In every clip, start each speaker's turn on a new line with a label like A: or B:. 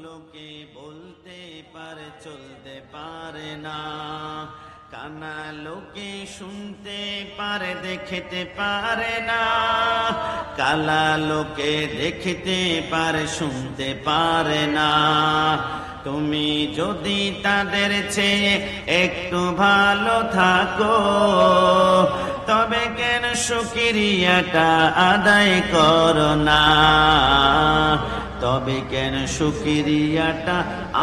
A: লোকে বলতে পারে চলতে পারে না, কানা লোকে শুনতে পারে দেখতে পারে না, কালা লোকে দেখতে পারে শুনতে পারে না। তুমি যদি তাদের চেয়ে একটু ভালো থাকো, তবে কেন শুকরিয়াটা আদায় করো না? তবে কেন শুকরিয়াটা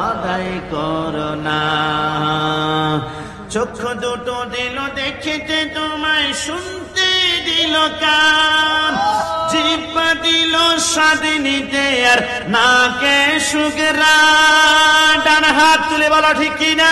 A: আদায় করো না? চক্ষু দুটো দিল দেখতে তোমায়, শুনতে দিল কান, জিহ্বা দিল স্বাদ নিতে আর নাকে সুঘ্রাণ। ডান হাত তুলে বলো ঠিক কিনা?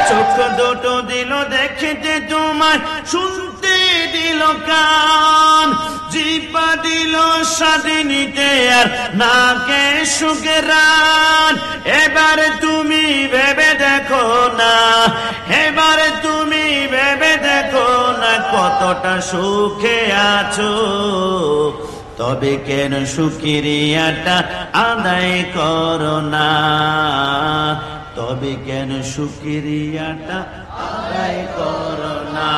A: চক্ষু দুটো দিল দেখতে তোমায়, শুনতে দিল কান, জিহ্বা দিল স্বাদ নিতে আর নাকে সুঘ্রাণ। এবার তুমি ভেবে দেখো না, এবার তুমি ভেবে দেখো না কতটা সুখে আছো, তবে কেন শুকরিয়াটা আদায় করো না? তবে কেন শুকরিয়াটা আদায় করো না?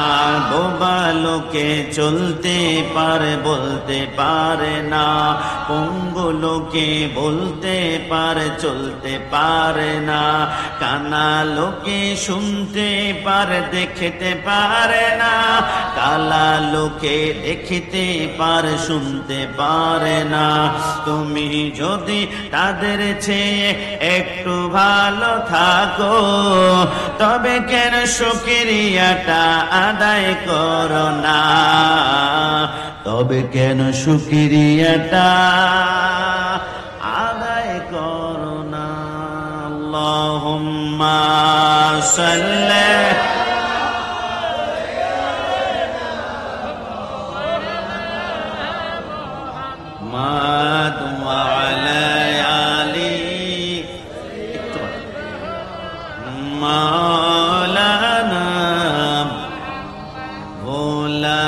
A: বোবা লোকে চলতে পারে বলতে পারে না, পঙ্গু লোকে বলতে পারে চলতে পারে না, কানা লোকে শুনতে পারে দেখতে পারে না, কালা লোকে দেখতে পারে শুনতে পারে না। তুমি যদি তাদের চেয়ে একটু ভালো থাকো, তবে কেন শুকরিয়াটা আদায় করো না? তবে কেন শুকরিয়াটা আদায় করো না? আল্লাহুম্মা সাল্লি মুহাম্মাদ ওয়া আলা আলি মাওলানা লা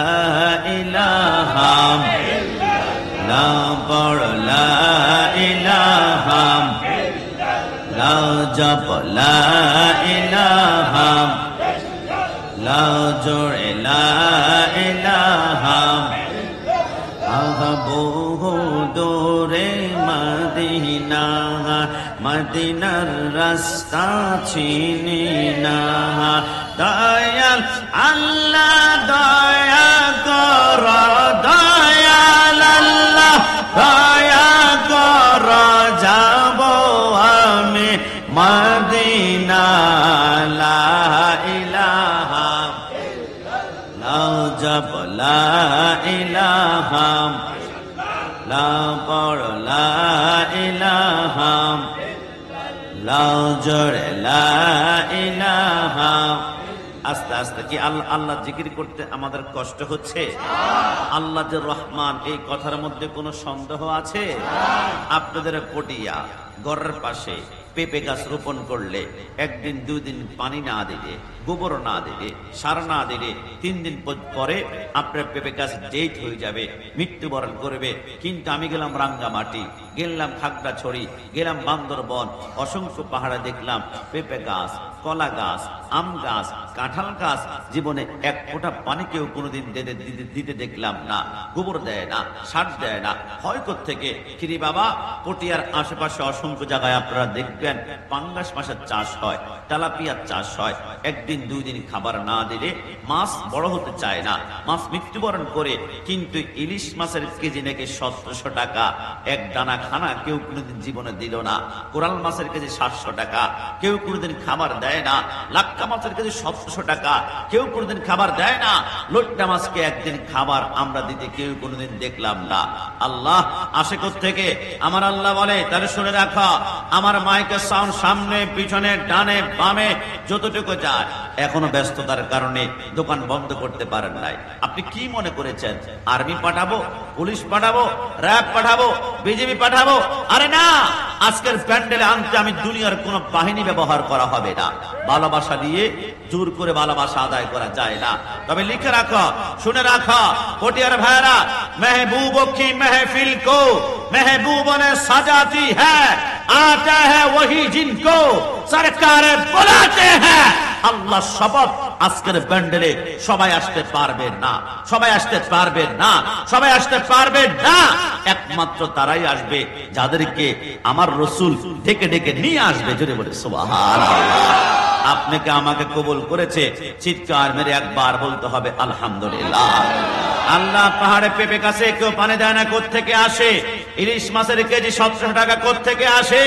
A: ইলাহা লা বড় লা ইলাহা লা জপ লা ইলাহা লা জোড়ে লা ইলাহা বহু দূরে মদিনা, মদিনার রাস্তা চিনি না। দয়াল আল্লাহ দয়া কর, দয়াল আল্লাহ দয়া কর, যাব আমি মদিনা। লা ইলাহা লা জপ লা ইলাহা লা বড় লা ইলাহা লা জোড়ে লা ইলাহা। আস্তে আস্তে কি আল্লাহ আল্লাহ জিকির করতে আমাদের কষ্ট হচ্ছে? আল্লাহ যে রহমান, এই কথার মধ্যে কোনো সন্দেহ আছে? আপনাদের পটিয়া ঘরের পাশে পেঁপে গাছ রোপণ করলে একদিন দুদিন পানি না দিলে, গোবর না দিলে, সার না দিলে 3 দিন পরে আপনার পেঁপে গাছ ডেট হয়ে যাবে, মৃত্যুবরণ করবে। কিন্তু আমি গেলাম রাঙ্গামাটি, গেলাম খাগড়াছড়ি, গেলাম বান্দরবন, অসংখ্য পাহাড়ে দেখলাম পেঁপে গাছ, কলা গাছ, আম গাছ, কাঁঠাল গাছ জীবনে এক ফোঁটা পানি কেউ কোনোদিন দিতে দেখলাম না। গোবর দেয় না, সার দেয় না। হয় কোত্থেকে? কিরে বাবা, পটিয়ার আশেপাশে অসংখ্য জায়গায় আপনারা দেখবেন পাঙ্গাস মাছের চাষ হয়, তেলাপিয়ার চাষ হয়। একদিন দুদিন খাবার না দিলে মাছ বড় হতে চায় না, মাছ মৃত্যুবরণ করে। কিন্তু ইলিশ মাছের কেজি নাকি 1700 টাকা, এক দানা খানা কেউ কোনোদিন জীবনে দিল না। কোরাল মাছের কেজি 700 টাকা, কেউ কোনোদিন খাবার দেয় না। লাক্কা মাছের কেজি 1700 টাকা, কেউ কোনোদিন খাবার দেয় না। লোট্টা মাছকে একদিন খাবার আমরা দিতে কেউ কোনোদিন দেখলাম না। আল্লাহ আসে কোত্থেকে? আমার আল্লাহ বলে, তাহলে শুনে রাখো, আমার মাইকের সাউন্ড সামনে পিছনে ডানে বামে যতটুকু যায়, এখনো ব্যস্ততার কারণে দোকান বন্ধ করতে পারেন নাই। আপনি কি মনে করেছেন আর্মি পাঠাবো, পুলিশ পাঠাবো, র্যাব পাঠাবো, বিজেপি পাঠাবো? আরে না, আজকের প্যান্ডেলে আনতে আমি দুনিয়ার কোন বাহিনী ব্যবহার করা হবে না। ভালোবাসা দিয়ে জোর করে ভালোবাসা আদায় করা যায় না। তবে লিখে রাখো, শুনে রাখো পটিয়ার ভাইরা, महबूबों की महफिल को महबूब ने सजाती है, आता है वही जिनको सरकारें बुलाते हैं। আল্লাহ শপথ, আজকের প্যান্ডেলে সবাই আসতে পারবে না, সবাই আসতে পারবে না, সবাই আসতে পারবে না। একমাত্র তারাই আসবে যাদেরকে আমার রাসূল ডেকে ডেকে নিয়ে আসবে। জোরে বলে সুবহানাল্লাহ। আপনাকে আমাকে কবুল করেছে, চিৎকার মেরে একবার বলতে হবে আলহামদুলিল্লাহ। আল্লাহ পাহাড়ে পেঁপে কাছে কেউ পানি দেয় না, কোত্থেকে আসে? ইলিশ মাছের কেজি 1700 টাকা কোত্থেকে আসে?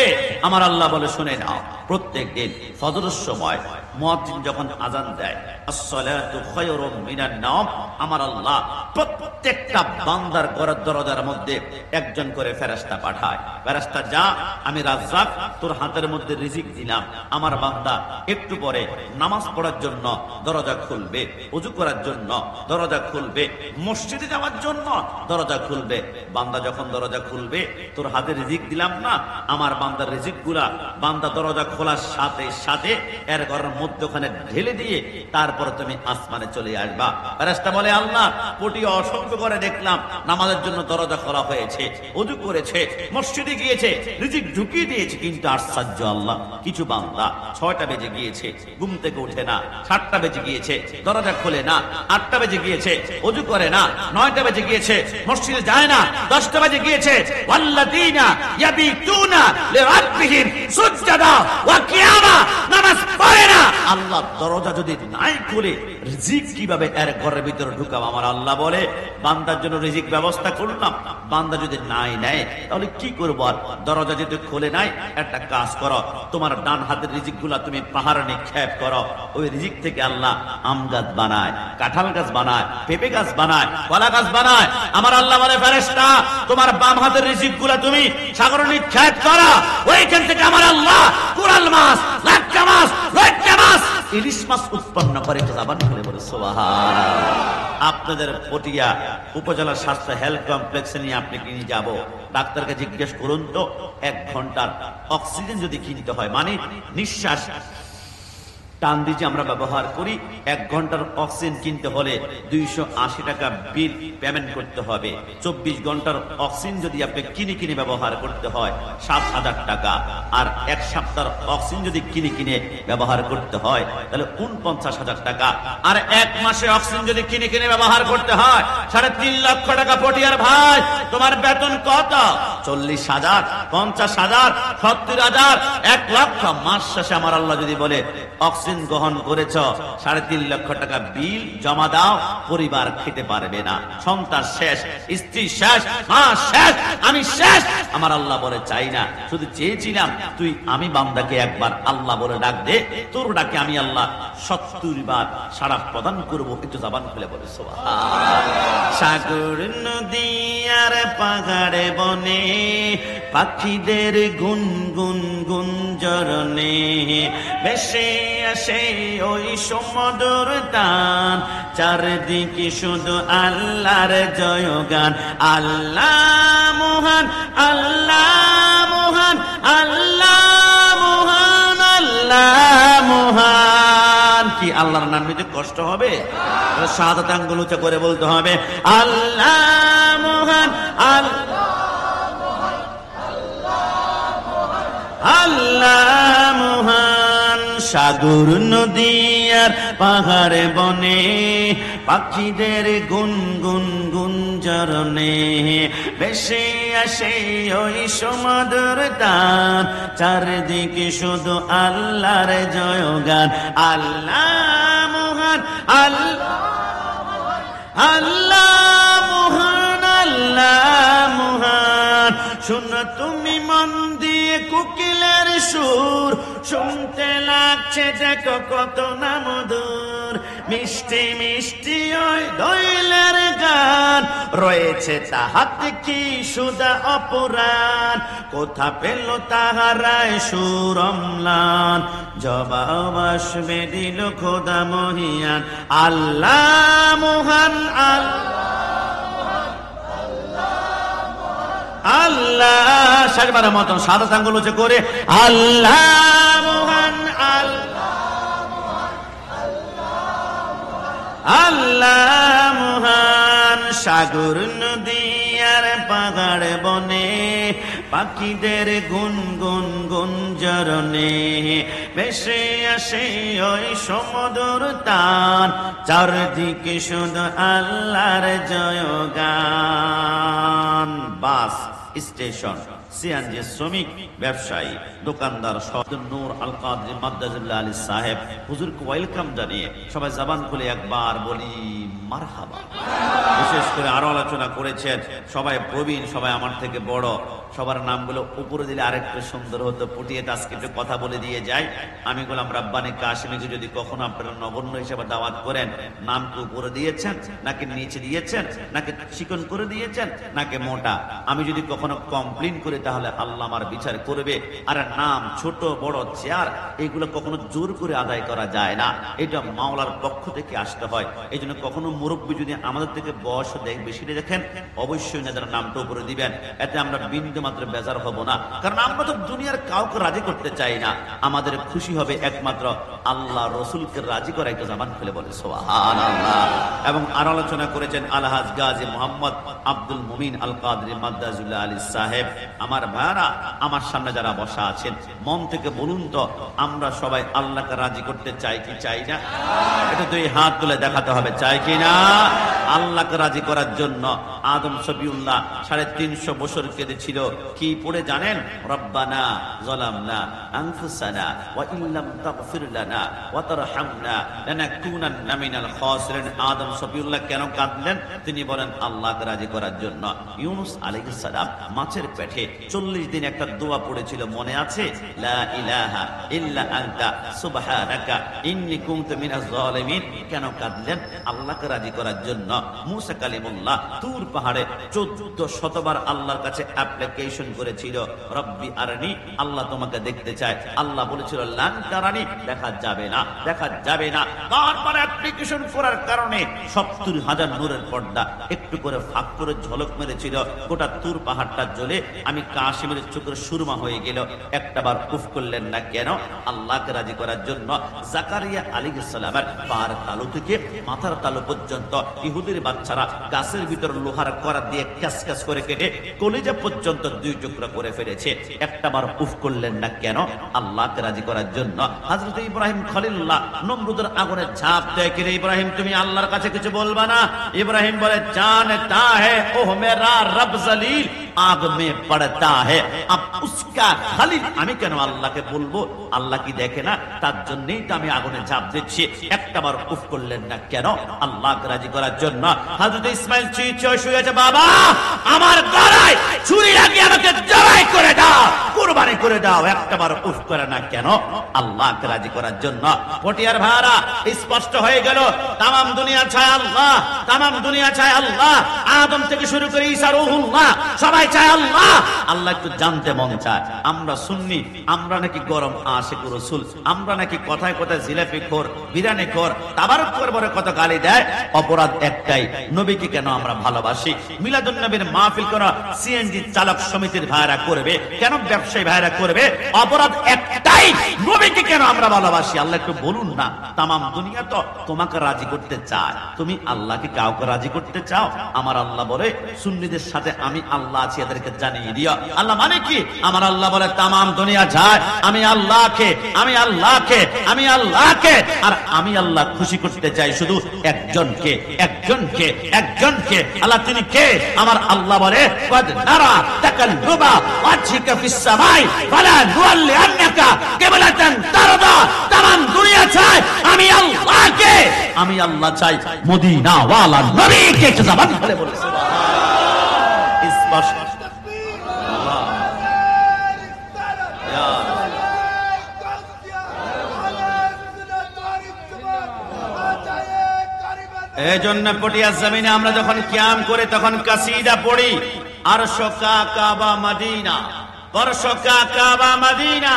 A: আমার আল্লাহ বলে শুনে নাও, প্রত্যেক দিন ফজরের সময় মুয়াজ্জিন যখন আযান দেয়, আসসালাতু খায়রুম মিনান নাওম, আমার আল্লাহ প্রত্যেকটা বান্দার ঘরের দরজার মধ্যে একজন করে ফেরেশতা পাঠায়। ফেরেশতা যা, আমি রাজ্জাক, তোর হাতের মধ্যে রিজিক দিলাম, আমার বান্দা একটু পরে নামাজ পড়ার জন্য দরজা খুলবে, ওযু করার জন্য দরজা খুলবে, মসজিদে যাওয়ার জন্য দরজা খুলবে। বান্দা যখন দরজা খুলবে, তোর হাতে রিজিক দিলাম না, আমার বান্দার রিজিক গুলা বান্দা দরজা খোলার সাথে সাথে এর ঘরের মধ্যখানে ঢেলে দিয়ে তারপর তুমি আসমানে চলে আসবা। ফেরেশতা বলে আল্লাহ, কোটি অসংখ্য করে দেখলাম নামাজের জন্য দরজা খোলা হয়েছে, ওযু করেছে, মসজিদে গিয়েছে, রিজিক ঢুকিয়ে দিয়েছে, কিন্তু আশ্চর্য আল্লাহ, কিছু বান্দা 6টা বেজে গিয়েছে, ঘুম থেকে ওঠে না, 7টা বেজে গিয়েছে, দরজা খোলে না, 8টা বেজে গিয়েছে, ওযু করে না, 9টা বেজে গিয়েছে, মসজিদে যায় না, 10টা বেজে গিয়েছে, ওয়াল্লাযীনা ইয়াবিতুনা লিরাব্বিহিম সুজদা ওয়া কিয়ামা, নামাজ পড়ে না। আল্লাহ দরজা যদি নাই খুলে রিজিক কিভাবে এর ঘরের ভিতরে ঢুকাবো? আমার আল্লাহ বলে বান্দার জন্য রিজিক ব্যবস্থা করলাম, বান্দা যদি নাই নেয় তাহলে কি করবো? আর দরজা যদি খুলে নাই, একটা কাজ করো, তোমার ডান হাতের রিজিক গুলা তুমি পাহাড়ে নিক্ষেপ করো, ওই রিজিক থেকে আল্লাহ আম গাছ বানায়, কাঁঠাল গাছ বানায়, পেঁপে গাছ বানায়, কলা গাছ বানায়। আমার আল্লাহ বলে ফেরেশতা, তোমার বাম হাতের রিজিক গুলা তুমি সাগরে নিক্ষেপ করো, ওইখান থেকে আমার আল্লাহ কুরাল মাছ, লাটকা মাছ, লইট্টা মাছ, ইলিশ মাছ উৎপন্ন করে। জবান খুলে বলে সুবহানাল্লাহ। আপনাদের পটিয়া উপজেলা স্বাস্থ্য হেলথ কমপ্লেক্সে নিয়ে আপনি কিনে যাব, ডাক্তারকে জিজ্ঞেস করুন তো 1 ঘন্টার অক্সিজেন যদি কিনতে হয়, মানে নিঃশ্বাস টান দিয়ে আমরা ব্যবহার করি, 1 ঘন্টার অক্সিজেন কিনতে হলে 280 টাকা বিল পেমেন্ট করতে হবে। 24 ঘন্টার অক্সিজেন যদি আপনি কিনে ব্যবহার করতে হয় 7,000 টাকা, আর 1 সপ্তাহের অক্সিজেন যদি কিনে ব্যবহার করতে হয় তাহলে 49,000 টাকা, আর 1 মাসে অক্সিজেন যদি কিনে ব্যবহার করতে হয় 3.5 লক্ষ টাকা। পটিয়ার ভাই, তোমার বেতন কত? 40,000, 50,000, 70,000, 1 লক্ষ। মাস শেষে আমার আল্লাহ যদি বলে অক্সিজেন গ্রহণ করেছ, 3.5 লক্ষ টাকা বিল জমা দাও, পরিবার খেতে পারবে না, সন্তান শেষ, স্ত্রী শেষ, মা শেষ, আমি শেষ। আমার আল্লাহ বলে চাই না, শুধু চেয়েছিলাম তুই আমি বান্দাকে একবার আল্লাহ বলে ডাক দে, তোর ডাকে আমি আল্লাহ 70 বার সাড়া প্রদান করবো। কিন্তু জবান খুলে বলে সুবহানাল্লাহ। সাগর নদী আর পাহাড়ে বনে পাখিদের গুনগুন গুঞ্জরণে ভেসে আসে ওই সমুদ্র টান, চারদিকে শুধু আল্লাহর জয়গান। আল্লাহ মহান, আল্লাহ মহান, আল্লাহ মহান, আল্লাহ মহান। কি আল্লাহর নাম নিতে কষ্ট হবে? শাহাদাত আঙ্গুল উঁচা করে বলতে হবে আল্লাহ মহান, আল্লাহ মহান। সাগর নদী আর পাহাড় বনে পাখিদের গুনগুন গুঞ্জরণে ভেসে আসে ওই সমুদ্র টান, চারদিকে শুধু আল্লাহর জয়গান। আল্লাহ মহান, আল্লাহ মহান, আল্লাহ মহান। শোনো তুমি মন দিয়ে কোকিলের সুর, শুনতে লাগছে দেখো কত না মধুর, মিষ্টি মিষ্টি ওই দোয়েলের গান, রয়েছে তাহাতে কি সুদা অপরাণ, কোথা পেল তাহারায় সুর অম্লান, জবাব আসবে দিল খোদা মহিয়ান। আল্লাহ মহান, আল্লাহ শেষবারের মতন সাদা আঙ্গুল উঁচু করে আল্লাহ মহান, আল্লাহ মহান। সাগর নদী মদিনার পাহাড় বনে পাখিদের গুনগুন গুঞ্জরণে ভেসে আসে ওই সমুদ্র তান, চারদিকে শুধু আল্লাহর জয়গান। বাস স্টেশন, সিএনজি শ্রমিক, ব্যবসায়ী, দোকানদার, নূর আল কাদরি মাদ্দাজুল্লাহ আলী সাহেব হুজুরকে ওয়েলকাম জানিয়ে সবাই জবান খুলে একবার বলি মারহাবা। বিশেষ করে আরো আলোচনা করেছেন সবাই প্রবীণ, সবাই আমার থেকে বড়, সবার নামগুলো উপরে দিলে আরেকটু সুন্দর হতো। পুটিয়ে আজকে একটু কথা বলে দিয়ে যাই। আমি গোলাম রাব্বানী কাশিমিকে যদি কখনো আপনারা নগণ্য হিসেবে দাওয়াত করেন, নামকে উপরে দিয়েছেন নাকি নিচে দিয়েছেন, নাকি চিকন করে দিয়েছেন নাকি মোটা, আমি যদি কখনো কমপ্লেন করি তাহলে আল্লাহ আমার বিচার করবে। আর নাম ছোট বড় চেয়ার এগুলো কখনো জোর করে আদায় করা যায় না, এটা মাওলার পক্ষ থেকে আসতে হয়। এই জন্য কখনো মুরব্বী যদি আমাদের থেকে বয়স বেশি দেখেন, অবশ্যই না যারা নামটা উপরে দিবেন, এতে আমরা বিন্দু মাত্র বেজার হব না। কারণ আমরা তো দুনিয়ার কাউকে রাজি করতে চাই না, আমাদের খুশি হবে একমাত্র আল্লাহ রসুলকে রাজি করা। একটা জামান খুলে বলে সুবহানাল্লাহ। এবং আর আলোচনা করেছেন আলহাজ গাজী মোহাম্মদ আব্দুল মুমিন আল কাদরি মাদ্দাজুল্লাহ আলী সাহেব। আমার ভাইরা, আমার সামনে যারা বসা আছেন, মন থেকে বলুন তো, আমরা সবাই আল্লাহকে রাজি করতে চাই কি চাই না? এটা দুই হাত তুলে দেখাতে হবে, চাই কি না? আল্লাহকে রাজি করার জন্য আদম সফিউল্লাহ 350 বছর কেঁদেছিল। কি পড়ে জানেন? রব্বানা যালামনা আনফুসানা ওয়া ইল্লাম তাগফির লানা ওয়া তারহামনা লানাকুনান্না মিনাল খাসিরিন। আদম সফিউল্লাহ কেন কাঁদলেন? তিনি বলেন আল্লাহকে রাজি করার জন্য। ইউনূস আলাইহিস সালাম মাছের পেটে 40 দিন একটা দোয়া পড়েছিল, মনে আছে? লা ইলাহা ইল্লা আনতা সুবহানাকা ইন্নী কুনতু মিনাজ জালিমিন। কেন কাঁদলেন? আল্লাহকে রাজি করার জন্য। মুসা কালিমুল্লাহ তুর পাহাড়ে 1400 বার আল্লাহর কাছে অ্যাপ্লিকেশন করেছিল, রব্বি আরনি, আল্লাহ তোমাকে দেখতে চায়। আল্লাহ বলেছিল লান তারানি, দেখা যাবে না, দেখা যাবে না। বারবার অ্যাপ্লিকেশন করার কারণে 70,000 নূরের পর্দা একটু করে ফাঁক করে ঝলক মেরেছিল, গোটা তুর পাহাড়টা জ্বলে আমি কাশিমের চোখের সুরমা হয়ে গেল। একটাবার উফ করলেন না কেন? আল্লাহকে রাজি করার জন্য। জাকারিয়া আলাইহিস সালামের পার তালু থেকে মাথার তালু পর্যন্ত ইহুদির বাচ্চারা গাছের ভিতর লোহার কড়া দিয়ে ক্যাস ক্যাস করে কেটে কলিজা পর্যন্ত 2 টুকরা করে ফেলেছে। একটাবার উফ করলেন না কেন? আল্লাহকে রাজি করার জন্য। হযরত ইব্রাহিম খলিলুল্লাহ নমরুদের আগুনে ঝাঁপ দেয়, কিরে ইব্রাহিম তুমি আল্লাহর কাছে কিছু বলবা না? ইব্রাহিম বলে জানতা है ओह मेरा रब जलील आग में पड़ता है अब उसका खलील। আমি কেন আল্লাহকে বলবো? আল্লাহ কি দেখে না? তার জন্যই তো আমি আগুনে ঝাঁপ দিচ্ছি। একটাবার উফ করলেন না কেন? আল্লাহকে রাজি করার জন্য। হযরত ইসমাইল চিৎকার শুয়েছে, বাবা আমার গলায় ছুরি লাগিয়ে আমাকে জবাই করে দাও, কুরবানি করে দাও। একটাবার উফ করে না কেন? আল্লাহকে রাজি করার জন্য। পটিয়ার ভাড়া স্পষ্ট হয়ে গেল, তামাম দুনিয়া চায় আল্লাহ, তামাম দুনিয়া চায় আল্লাহ। আদম থেকে শুরু করে ঈসা রূহুল্লাহ সবাই চায় আল্লাহ। আল্লাহ একটু জানতে মন চায়, আমরা সুন্নি, আমরা নাকি গরম আশিক রাসূল, আমরা নাকি কথায় কথায় জিলাপি খোর, বিরিয়ানি খোর, তাবারক করে বলে কত গালি দেয়। অপরাধ একটাই, নবীকে কেন আমরা ভালোবাসি? মিলাদুন নবীর মাহফিল করা সিএনজি চালক সমিতির ভাইরা করবে কেন? ব্যবসায়ী ভাইরা করবে। অপরাধ একটাই, নবীকে কেন আমরা ভালোবাসি? আল্লাহ একটু বলুন না। তামাম দুনিয়া তো তোমাকে রাজি করতে চায়, তুমি আল্লাহকে কাউকে রাজি করতে চাও? আমার আল্লাহ বলে সুন্নিদের সাথে আমি আল্লাহ আছি, এদেরকে জানিয়ে দিও। আল্লাহ মানে কি? আমার আল্লাহ বলে তামাম দুনিয়া যায় আমি আল্লাহকে, আমি আল্লাহকে, আমি আল্লাহকে। আর আমি আল্লাহ খুশি করতে চাই শুধু একজনকে, একজনকে, একজনকে। আল্লাহ তিনি কে? আমার আল্লাহ বলে কদ নারা তাকাল্লুবা ওয়াজহিকা ফিস সামাই ফালা নুওয়াল্লিআন্নাকা কিবলাতান তারদা। তামাম দুনিয়া চায় আমি আল্লাহকে, আমি আল্লাহ চাই মদিনা ওয়ালা নবীকে। একটা জবান খুলে বলে সুবহানাল্লাহ। স্পষ্ট এই জন্য পটিয়া জমিনে আমরা যখন কিয়াম করি তখন কাসিদা পড়ি, আরশ কা কাবা মদিনা, ফরশ কা কাবা মদিনা,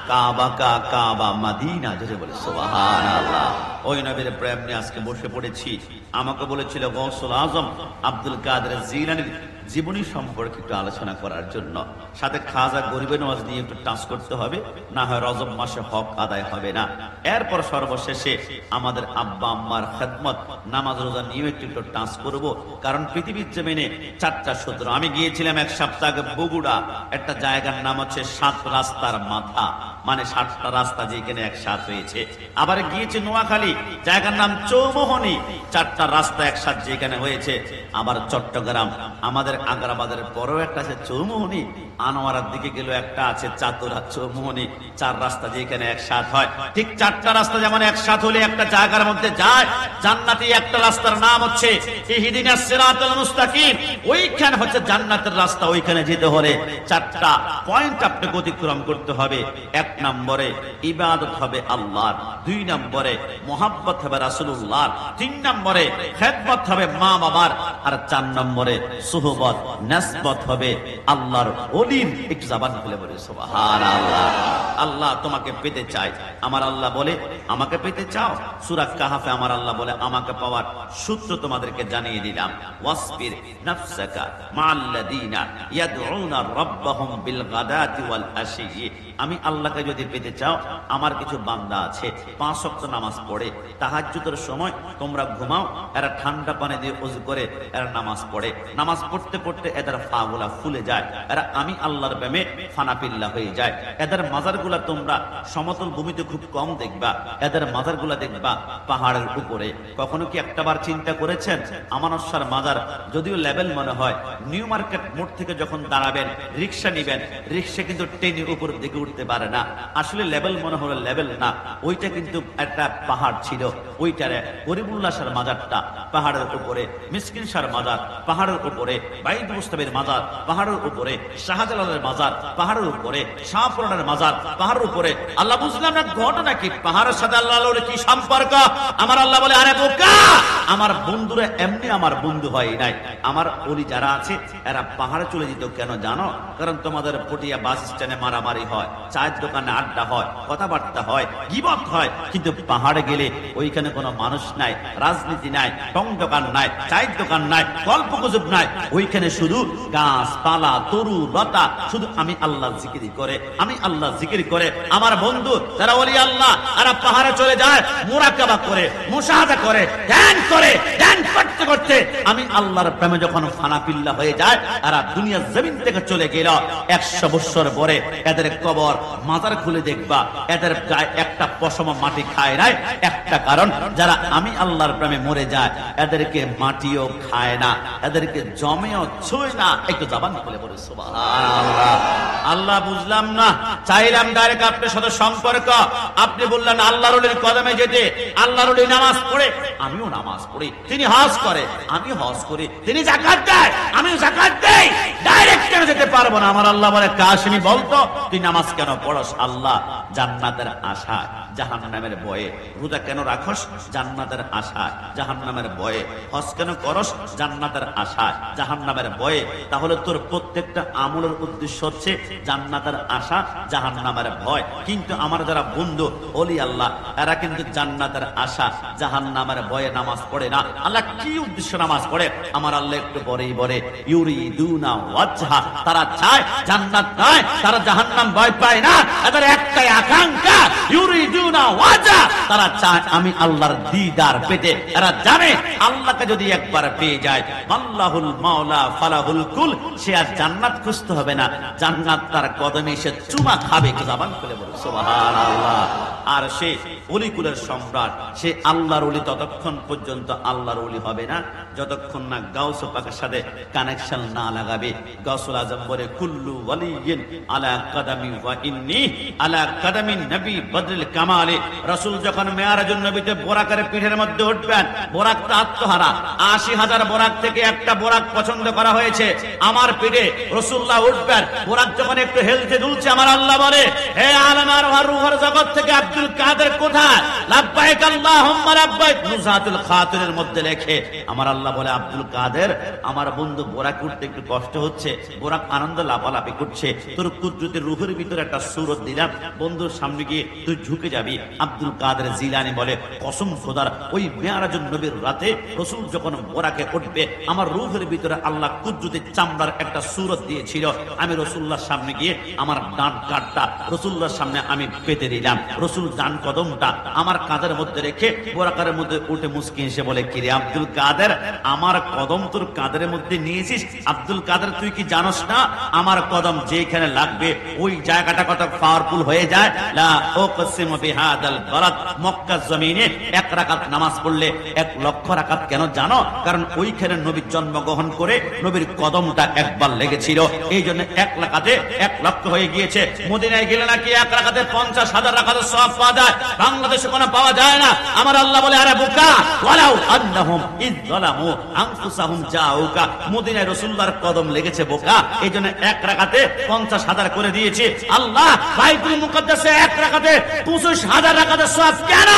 A: কাবা কা কাবা মদিনা। জোরে বলে সুবহানাল্লাহ। ওই নবীর প্রেম নিয়ে আজকে বসে পড়েছি। আমাকে বলেছিল গৌসুল আজম আব্দুল কাদের জিলানী জীবনী সম্পর্কে একটু আলোচনা করার জন্য, সাথে খাজা গরিবে নওয়াজ নিয়ে একটু টাচ করতে হবে, না হয় রজব মাসে হক আদায় হবে না। এরপর সর্বশেষে আমাদের আব্বা আম্মার খেদমত, নামাজ রোজা নিয়ে একটু টাচ করব, কারণ পৃথিবীর জমিনে 4টা সূত্র। আমি গিয়েছিলাম এক সপ্তাহ আগে বগুড়া, একটা জায়গার নাম হচ্ছে 7 রাস্তার মাথা, মানে 7টা রাস্তা যেখানে একসাথ হয়েছে। আবার গিয়েছে নোয়াখালী, জায়গার নাম চৌমোহনী, 4টা রাস্তা একসাথে যেখানে হয়েছে। আবার চট্টগ্রাম, আমাদের আগ্রাবাদের পরেও একটা আছে চৌমোহনী, আনোয়ারার দিকে গেলেও একটা আছে চাতুরা চৌমোহনী, 4 রাস্তা যেখানে একসাথ হয়। ঠিক 4টা রাস্তা যেমন একসাথ হলে একটা জায়গার মধ্যে যায়, জান্নাতি একটা রাস্তার নাম হচ্ছে ইহদিনাস সিরাতাল মুস্তাকিম, ওইখানে হচ্ছে জান্নাতের রাস্তা। ওইখানে যেতে হলে 4টা পয়েন্ট আপনাকে অতিক্রম করতে হবে। 1 নম্বরে ইবাদত হবে আল্লাহর, 2 নম্বরে মোহাব্বত হবে রাসূলুল্লাহর, 3 নম্বরে খেদমত হবে মা বাবার, আর 4 নম্বরে সুহবত নিসবত হবে আল্লাহর ওলির। একটু জবান খুলে বলি সুবহানাল্লাহ। আল্লাহ তোমাকে পেতে চাই, আমার আল্লাহ বলে আমাকে পেতে চাও। সূরা কাহাফে আমার আল্লাহ বলে আমাকে পাওয়ার সূত্র তোমাদেরকে জানিয়ে দিলাম। ওয়াসবির নাফসাকা মাআল্লাযীনা ইয়াদউনা রাব্বাহুম বিল গাদাতি ওয়াল আশি। আমি আল্লাহকে যদি পেতে চাও, আমার কিছু বান্দা আছে 5 ওয়াক্ত নামাজ পড়ে, তাহাজ্জুদের সময় তোমরা ঘুমাও, এরা ঠান্ডা পানি দিয়ে ওযু করে এরা নামাজ পড়ে। নামাজ পড়তে পড়তে এদের পাগুলা ফুলে যায়, এরা আমি আল্লাহর প্রেমে ফানাফিল্লা হয়ে যায়। এদের মাজারগুলা তোমরা সমতল ভূমিতে খুব কম দেখবা, এদের মাজারগুলা দেখবা পাহাড়ের উপরে। কখনো কি একটাবার চিন্তা করেছেন, আমানত শাহর মাজার যদিও লেভেল মনে হয়, নিউ মার্কেট মোড় থেকে যখন দাঁড়াবেন রিক্সা নিবেন, রিক্সা কিন্তু টেনে উপর দিকে উঠতে পারে না। আসলে লেভেল মনে হলো লেভেল না, ওইটা কিন্তু একটা পাহাড় ছিল। ওইটারে গরিবুল্লাহ শাহর মাজারটা পাহাড়ের উপরে, মিসকিন শাহর মাজার পাহাড়ের উপরে, বাইদ মুস্তাফির মাজার পাহাড়ের উপরে, শাহজালালের মাজার পাহাড়ের উপরে, শাহপুরানের মাজার পাহাড়ের উপরে। আল্লাহ বুঝলাম না ঘটনা কি, পাহাড়ের সাথে আল্লাহর কি সম্পর্ক? আমার আল্লাহ বলে আরে বোকা, আমার বন্ধুরা এমনি আমার বন্ধু হয় নাই। আমার ওলি যারা আছে এরা পাহাড়ে চলে যেত কেন জানো? কারণ তোমাদের পটিয়া বাস স্ট্যান্ডে মারামারি হয়, চায়ের দোকানে আড্ডা হয়, কথাবার্তা হয়, গীবত হয়, কিন্তু পাহাড়ে গেলে ওইখানে কোনো মানুষ নাই, রাজনীতি নাই, টং দোকান নাই, চায়ের দোকান নাই, গল্প গুজব নাই। ওইখানে শুধু গাছপালা, তরু লতা, শুধু আমি আল্লাহ জিকিরি করে, আমি আল্লাহ জিকির করে। আমার বন্ধু যারা ওলি আল্লাহ, এরা পাহাড়ে চলে যায়, মুরাকাবা করে, মুশাহাদা করে, ধ্যান করে, ধ্যান করতে করতে আমি আল্লাহর প্রেমে যখন ফানাফিল্লা হয়ে যায়, এরা দুনিয়ার জমিন থেকে চলে গেল। 100 বছর পরে এদের কবর মাজার খুলে দেখবা, এদের গায়ে একটা পশম মাটি খায় নাই। একটা কারণ, যারা আমি আল্লাহর প্রেমে মরে যায় এদেরকে মাটিও খায় না, এদেরকে জমেও ছুঁয় না। একটু জবান খুলে বলে সুবহানাল্লাহ। আল্লাহ বুঝলাম না, চাইলাম ডাইরেক্ট আপনার সাথে সম্পর্ক। আপনি বললেন আল্লাহর ওলির কদমে যেতে। আল্লাহর ওলি নামাজ পড়ে, আমিও নামাজ পড়ি। তিনি হজ করে, আমি হজ করি। তিনি যাকাত দেয়, আমিও যাকাত দেই। ডাইরেক্ট কেন যেতে পারবো না? আমার আল্লাহ বলে কাশিনী বলতো তুই নামাজ কেন পড়স? আল্লাহ জান্নাতের আশা, জাহান্নামের ভয়ে। রোজা কেন রাখস? জান্নাতের আশা, জাহান্নামের ভয়ে। হজ কেন করস? জান্নাতের আশা, জাহান্নামের ভয়ে। তাহলে তোর প্রত্যেকটা আমলের উদ্দেশ্য হচ্ছে জান্নাতের আশা, জাহান্নামের ভয়। কিন্তু আমার যারা বন্ধু ওলি আল্লাহ, এরা কিন্তু জান্নাতের আশা, জাহান্নামের ভয়ে নামাজ পড়ে না। আল্লাহ কি উদ্দেশ্য নামাজ পড়ে? আমার আল্লাহ একটু পরেই বলে ইউরিদুনা ওয়াজহা, তারা চায় জান্নাত নয়, তারা জাহান্নাম ভয় পায় না। এদের একটাই আকাঙ্ক্ষা ইউরিদুনা ওয়াজহা, তারা চায় আমি আল্লাহর দিদার পেতে। এরা জানে আল্লাহকে যদি একবার পেয়ে যায়, আল্লাহুল মাওলা ফালাহুল কুল, সে আর জান্নাত খুঁজতে হবে না, জান্নাত তার কদমে এসে চুমা খাবে। জবান খুলে বলো সুবহানাল্লাহ। আর সে ওলিকুলের সম্রাট, সে আল্লাহর ওলি ততক্ষণ পর্যন্ত আল্লাহর ওলি হবে না যতক্ষণ না গাউস পাকের সাথে কানেকশন না লাগাবে। গাউসুল আজম বলে কুল্লু ওয়ালিয়িন আলা কাদামি ওয়া ইন্নী আলা কাদামিন নবী বদরুল কামালে। রাসূল যখন মেরাজুন নবীতে বোরাকের পিঠের মধ্যে উঠবেন, বোরাকটা আত্মহারা, 80,000 বোরাক থেকে একটা বোরাক পছন্দ করা হয়েছে আমার পিঠে রাসূলুল্লাহ উঠবেন। বোরাক যখন একটু হেলতে দুলছে, আমার আল্লাহ বলে হে আলম আর রূহের জগৎ থেকে আব্দুল আব্দুল কাদের কোথায়? লাব্বাইক আল্লাহুম্মা লাব্বাইক নুজাতুল খাতুনের মধ্যে লেখে আমার আল্লাহ বলে, আব্দুল কাদের আমার বন্ধু বোরাক উঠতে একটু কষ্ট হচ্ছে, বোরাক আনন্দ লাফালাফি করছে, তোর কুদরতের রূহের ভিতরে একটা সূরত দিলাম, বন্ধুর সামনে গিয়ে তুই ঝুঁকে যাবি। আব্দুল কাদের জিলানী বলে, কসম খোদার, ওই মেরাজুন নবীর রাতে রাসূল যখন বোরাকে উঠবে, আমার রূহের ভিতরে আল্লাহ কুদরতের চামড়ার একটা সূরত দিয়েছিল। আমি রাসূলুল্লাহর সামনে গিয়ে আমার ডান কাঁধটা রাসূলুল্লাহর সামনে আমি পেতে দিলাম, রাসূল ডান কদমটা আমার কাঁধের মধ্যে রেখে বোরাকার মধ্যে উঠে মুস্কি হেসে বলে, কি রে আব্দুল কাদের, আমার কদম তোর কাঁধের মধ্যে নিয়েছিস? আব্দুল কাদের তুই কি জানোস না আমার কদম যেখানে লাগবে ওই জায়গাটা কত পাওয়ারফুল হয়ে যায়? লা উকসিমু বিহাদাল বালাদ, মক্কা জমিনে এক রাকাত নামাজ পড়লে 1 লক্ষ রাকাত। কেন জানো? কারণ ওইখানে নবী জন্মগ্রহণ করে নবীর কদমটা একবার লেগেছিল, এই জন্য 1 রাকাতে 1 লক্ষ হয়ে গিয়েছে। মদিনায় গেলে নাকি 1 রাকাতে 50,000 রাকাতের সওয়াব পাওয়া যায়, বাংলাদেশে কোনো পাওয়া যায় না। আমার আল্লাহ বলে, আরে বোকা, ওয়ালাউ আন্নাহুম ইয যালামু আনফুসাহুম জাউকা, মদিনায় রাসূলুল্লাহর কদম লেগেছে বোকা, এই জন্য 1 রাকাতে 50,000 করে দিয়েছে। আল্লাহ বাইতুল মুকাদ্দাসে 1 রাকাতে 25,000 রাকাতের সওয়াব কেন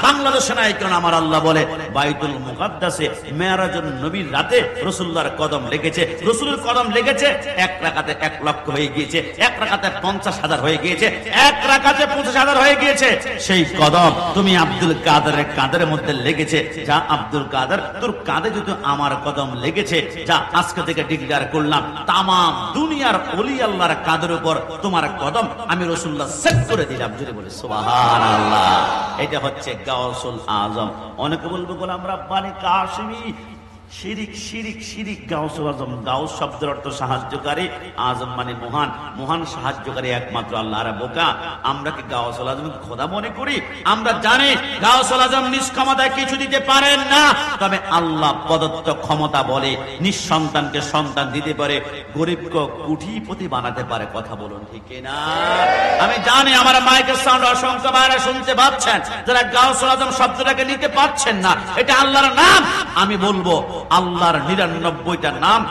A: বাংলাদেশে নাই? কেন? আমার আল্লাহ বলে, বাইতুল মুকাদ্দাসে মেরাজুন নবীর রাতে রাসূলুল্লাহর কদম লেগেছে, রাসূলের কদম লেগেছে, 1 রাকাতে 1 লক্ষ হয়ে গিয়েছে, 1 রাকাতে 50,000 হয়ে গিয়েছে, 1 রাকাতে 25,000 হয়ে গিয়েছে। সেই কদম তুমি আব্দুল কাদেরের কাঁধের মধ্যে লেগেছে। যা আব্দুল কাদের, তোর কাঁধে যদি আমার কদম লেগেছে, যা আজকে থেকে ডিক্লেয়ার করলাম, তাম দুনিয়ার ওলি আল্লাহর কাঁধের উপর তোমার কদম আমি রাসূলুল্লাহ সেট করে দিলাম। যদি বলি সুবহানাল্লাহ। এটা হচ্ছে গাউসুল আজম। অনেকে বলবে গোলাম রাব্বানী কাশিমি, শিরিক শিরিক শিরিক। গাউসুল আজম, গাউস শব্দের অর্থ সাহায্যকারী, আজম মানে মহান, মহান সাহায্যকারী একমাত্র আল্লাহ। আর বোকা, আমরা কি গাউসুল আজমকে খোদা মনে করি? আমরা জানি গাউসুল আজম নিজ ক্ষমতায় কিছু দিতে পারেন না, তবে আল্লাহ প্রদত্ত ক্ষমতা বলে নিঃসন্তানকে সন্তান দিতে পারে, গরিবকে কোটিপতি বানাতে পারে। কথা বলুন ঠিক না? আমি জানি আমার মাইকের সাউন্ড অসংখ্য বাইরে শুনতে পাচ্ছেন, যারা গাউসুল আজম শব্দটাকে নিতে পারছেন না। এটা আল্লাহর নাম। আমি বলবো আল্লাহর 99টা নাম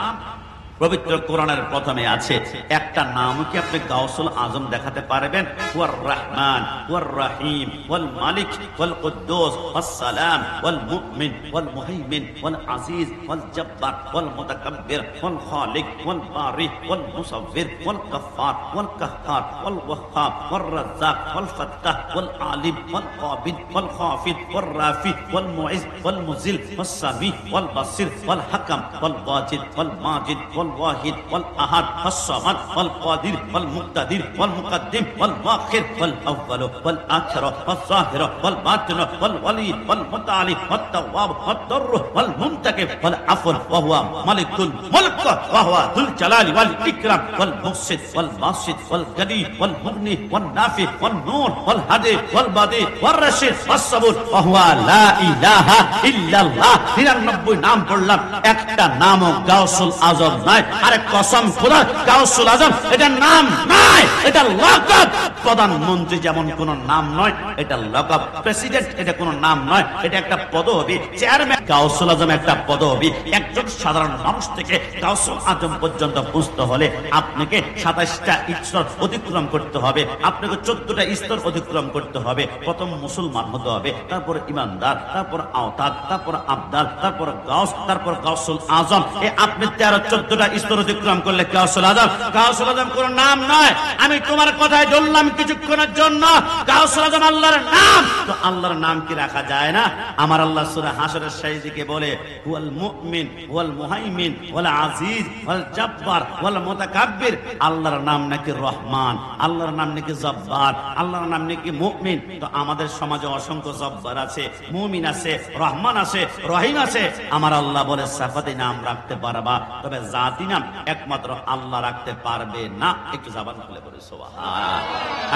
A: পবিত্র কোরআনের প্রথমে আছে। একটা নাম কি আপনি গাউসুল আজম দেখাতে পারবেন? ওয়ার রহমান, ওয়ার রহিম, ওয়াল মালিক, ওয়াল কুদ্দুস, ওয়াস সালাম, ওয়াল মুমিন, ওয়াল মুহাইমিন, ওয়াল আজিজ, ওয়াল জব্বার, ওয়াল মুতাকাব্বির, ওয়াল খালিক, ওয়াল বারি, ওয়াল মুসাব্বির, ওয়াল গফফার, ওয়াল কাহ্হার, ওয়াল ওয়াহ্হাব, ওয়াল রাজ্জাক, ওয়াল ফাত্তাহ, ওয়াল আলিম, ওয়াল কাবিদ, ওয়াল খাফিদ, ওয়াল রাফি, ওয়াল মুইজ, ওয়াল মুজিল, ওয়াস সামি, ওয়াল বাসির, ওয়াল হাকাম, ওয়াল ওয়াজিদ, ওয়াল মাজিদ, والواحد والأحد والصمد والقادر والمقتدر والمقدم والمؤخر والأول والآخر والظاهر والباطن والولي والمتعالي والتواب والضر والمنتقم والعفو وهو ملك الملك وهو ذو الجلال والإكرام والمفسد والباسط والغني والمغني والنافع والنور والهادي والبديع والرشيد والصبور وهو لا إله إلا الله। 99 নাম পড়লাম, একটা নামও গাউসুল আজম নাই। আরে কসম খোদা, গাউসুল আজম এটা নাম নয়, এটা লকব। প্রধানমন্ত্রী যেমন কোন নাম নয়, এটা লকব। প্রেসিডেন্ট এটা কোন নাম নয়, এটা একটা পদবি। চেয়ারম্যান, গাউসুল আজম একটা পদবি। একজন সাধারণ মানুষ থেকে গাউসুল আজম পর্যন্ত পৌঁছতে হলে আপনাকে 27টা স্তর অতিক্রম করতে হবে, আপনাকে 14টা স্তর অতিক্রম করতে হবে। প্রথম মুসলমান হতে হবে, তারপর ইমানদার, তারপর আওতাদ, তারপর আবদাল, তারপর গাউস, তারপর গাউসুল আজম। এই আপনি 13-14টা স্তর অতিক্রম করলে গাউসুল আজম। গাউসুল আজম কোন নাম নয়। আমি তোমার কথায় জ্বললাম কিছুক্ষণের জন্য। গাউসুল আজম আল্লাহর নাম। তো আল্লাহর নাম কি রাখা যায় না? আমার আল্লাহ সূরা হাশরের শেষ দিকে বলে, হুয়াল মুমিন ওয়াল মুহাইমিন ওয়াল আজিজ ওয়াল জব্বার ওয়াল মুতাকাব্বির। আল্লাহর নাম নাকি রহমান, আল্লাহর নাম নাকি জব্বার, আল্লাহর নাম নাকি মুমিন। তো আমাদের সমাজে অসংখ্য জব্বার আছে, মুমিন আছে, রহমান আছে, রহিম আছে। আমার আল্লাহ বলে সিফাতি নাম রাখতে পারবা, তবে জাতি নাম একমাত্র আল্লাহ রাখতে পারবে না। একটু জবান খুলে বলে সুবহানাল্লাহ।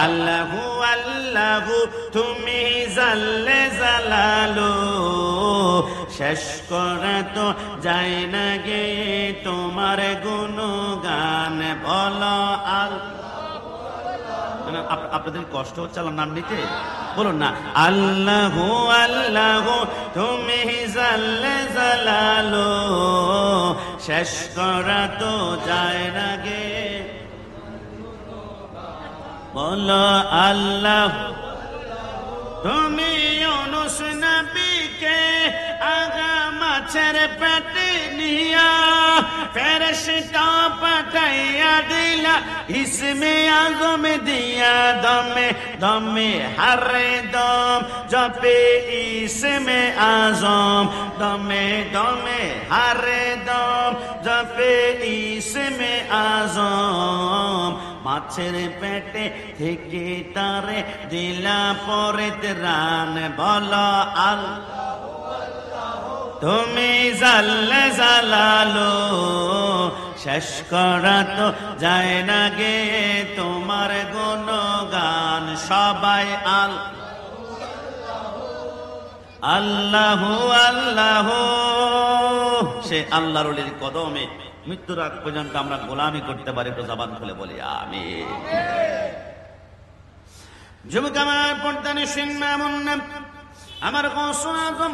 A: আল্লাহু আল্লাহু তুমি জাল্লে জালালু, শেষ করে তো যায় না গে তোমার গুণগান বলো। আপনাদের কষ্ট হচ্ছে আল্লাহর নাম নিতে? বলুন না, আল্লাহু আল্লাহু তুমি জাল্লে জালালু, শেষ করা তো যায় না গে বলো আল্লাহ। তুমি ইউনুস নবীকে আগা মাছের পেটে নিয়া ফেরেশতা পাঠাইয়া দিলা ইসমে আজম দিয়া দমে দমে হরে দম জপে ইসমে আজম দমে দমে হরে দম জপে ইসমে আজম মাছের পেটে থেকে তারে দিলা পরে রান বলো আল্লাহ তুমি জাল্লে জালালো শেষ করা তো যায় না গে তোমার গুণগান সবাই আল্লাহু আল্লাহ সে আল্লাহর ওলির কদমে মৃত্যুর আগ পর্যন্ত আমরা গোলামি করতে পারি তো জবান খুলে বলি আমিন। যুবক আমার পর্দানি সিংহ আমার গৌসুল আজম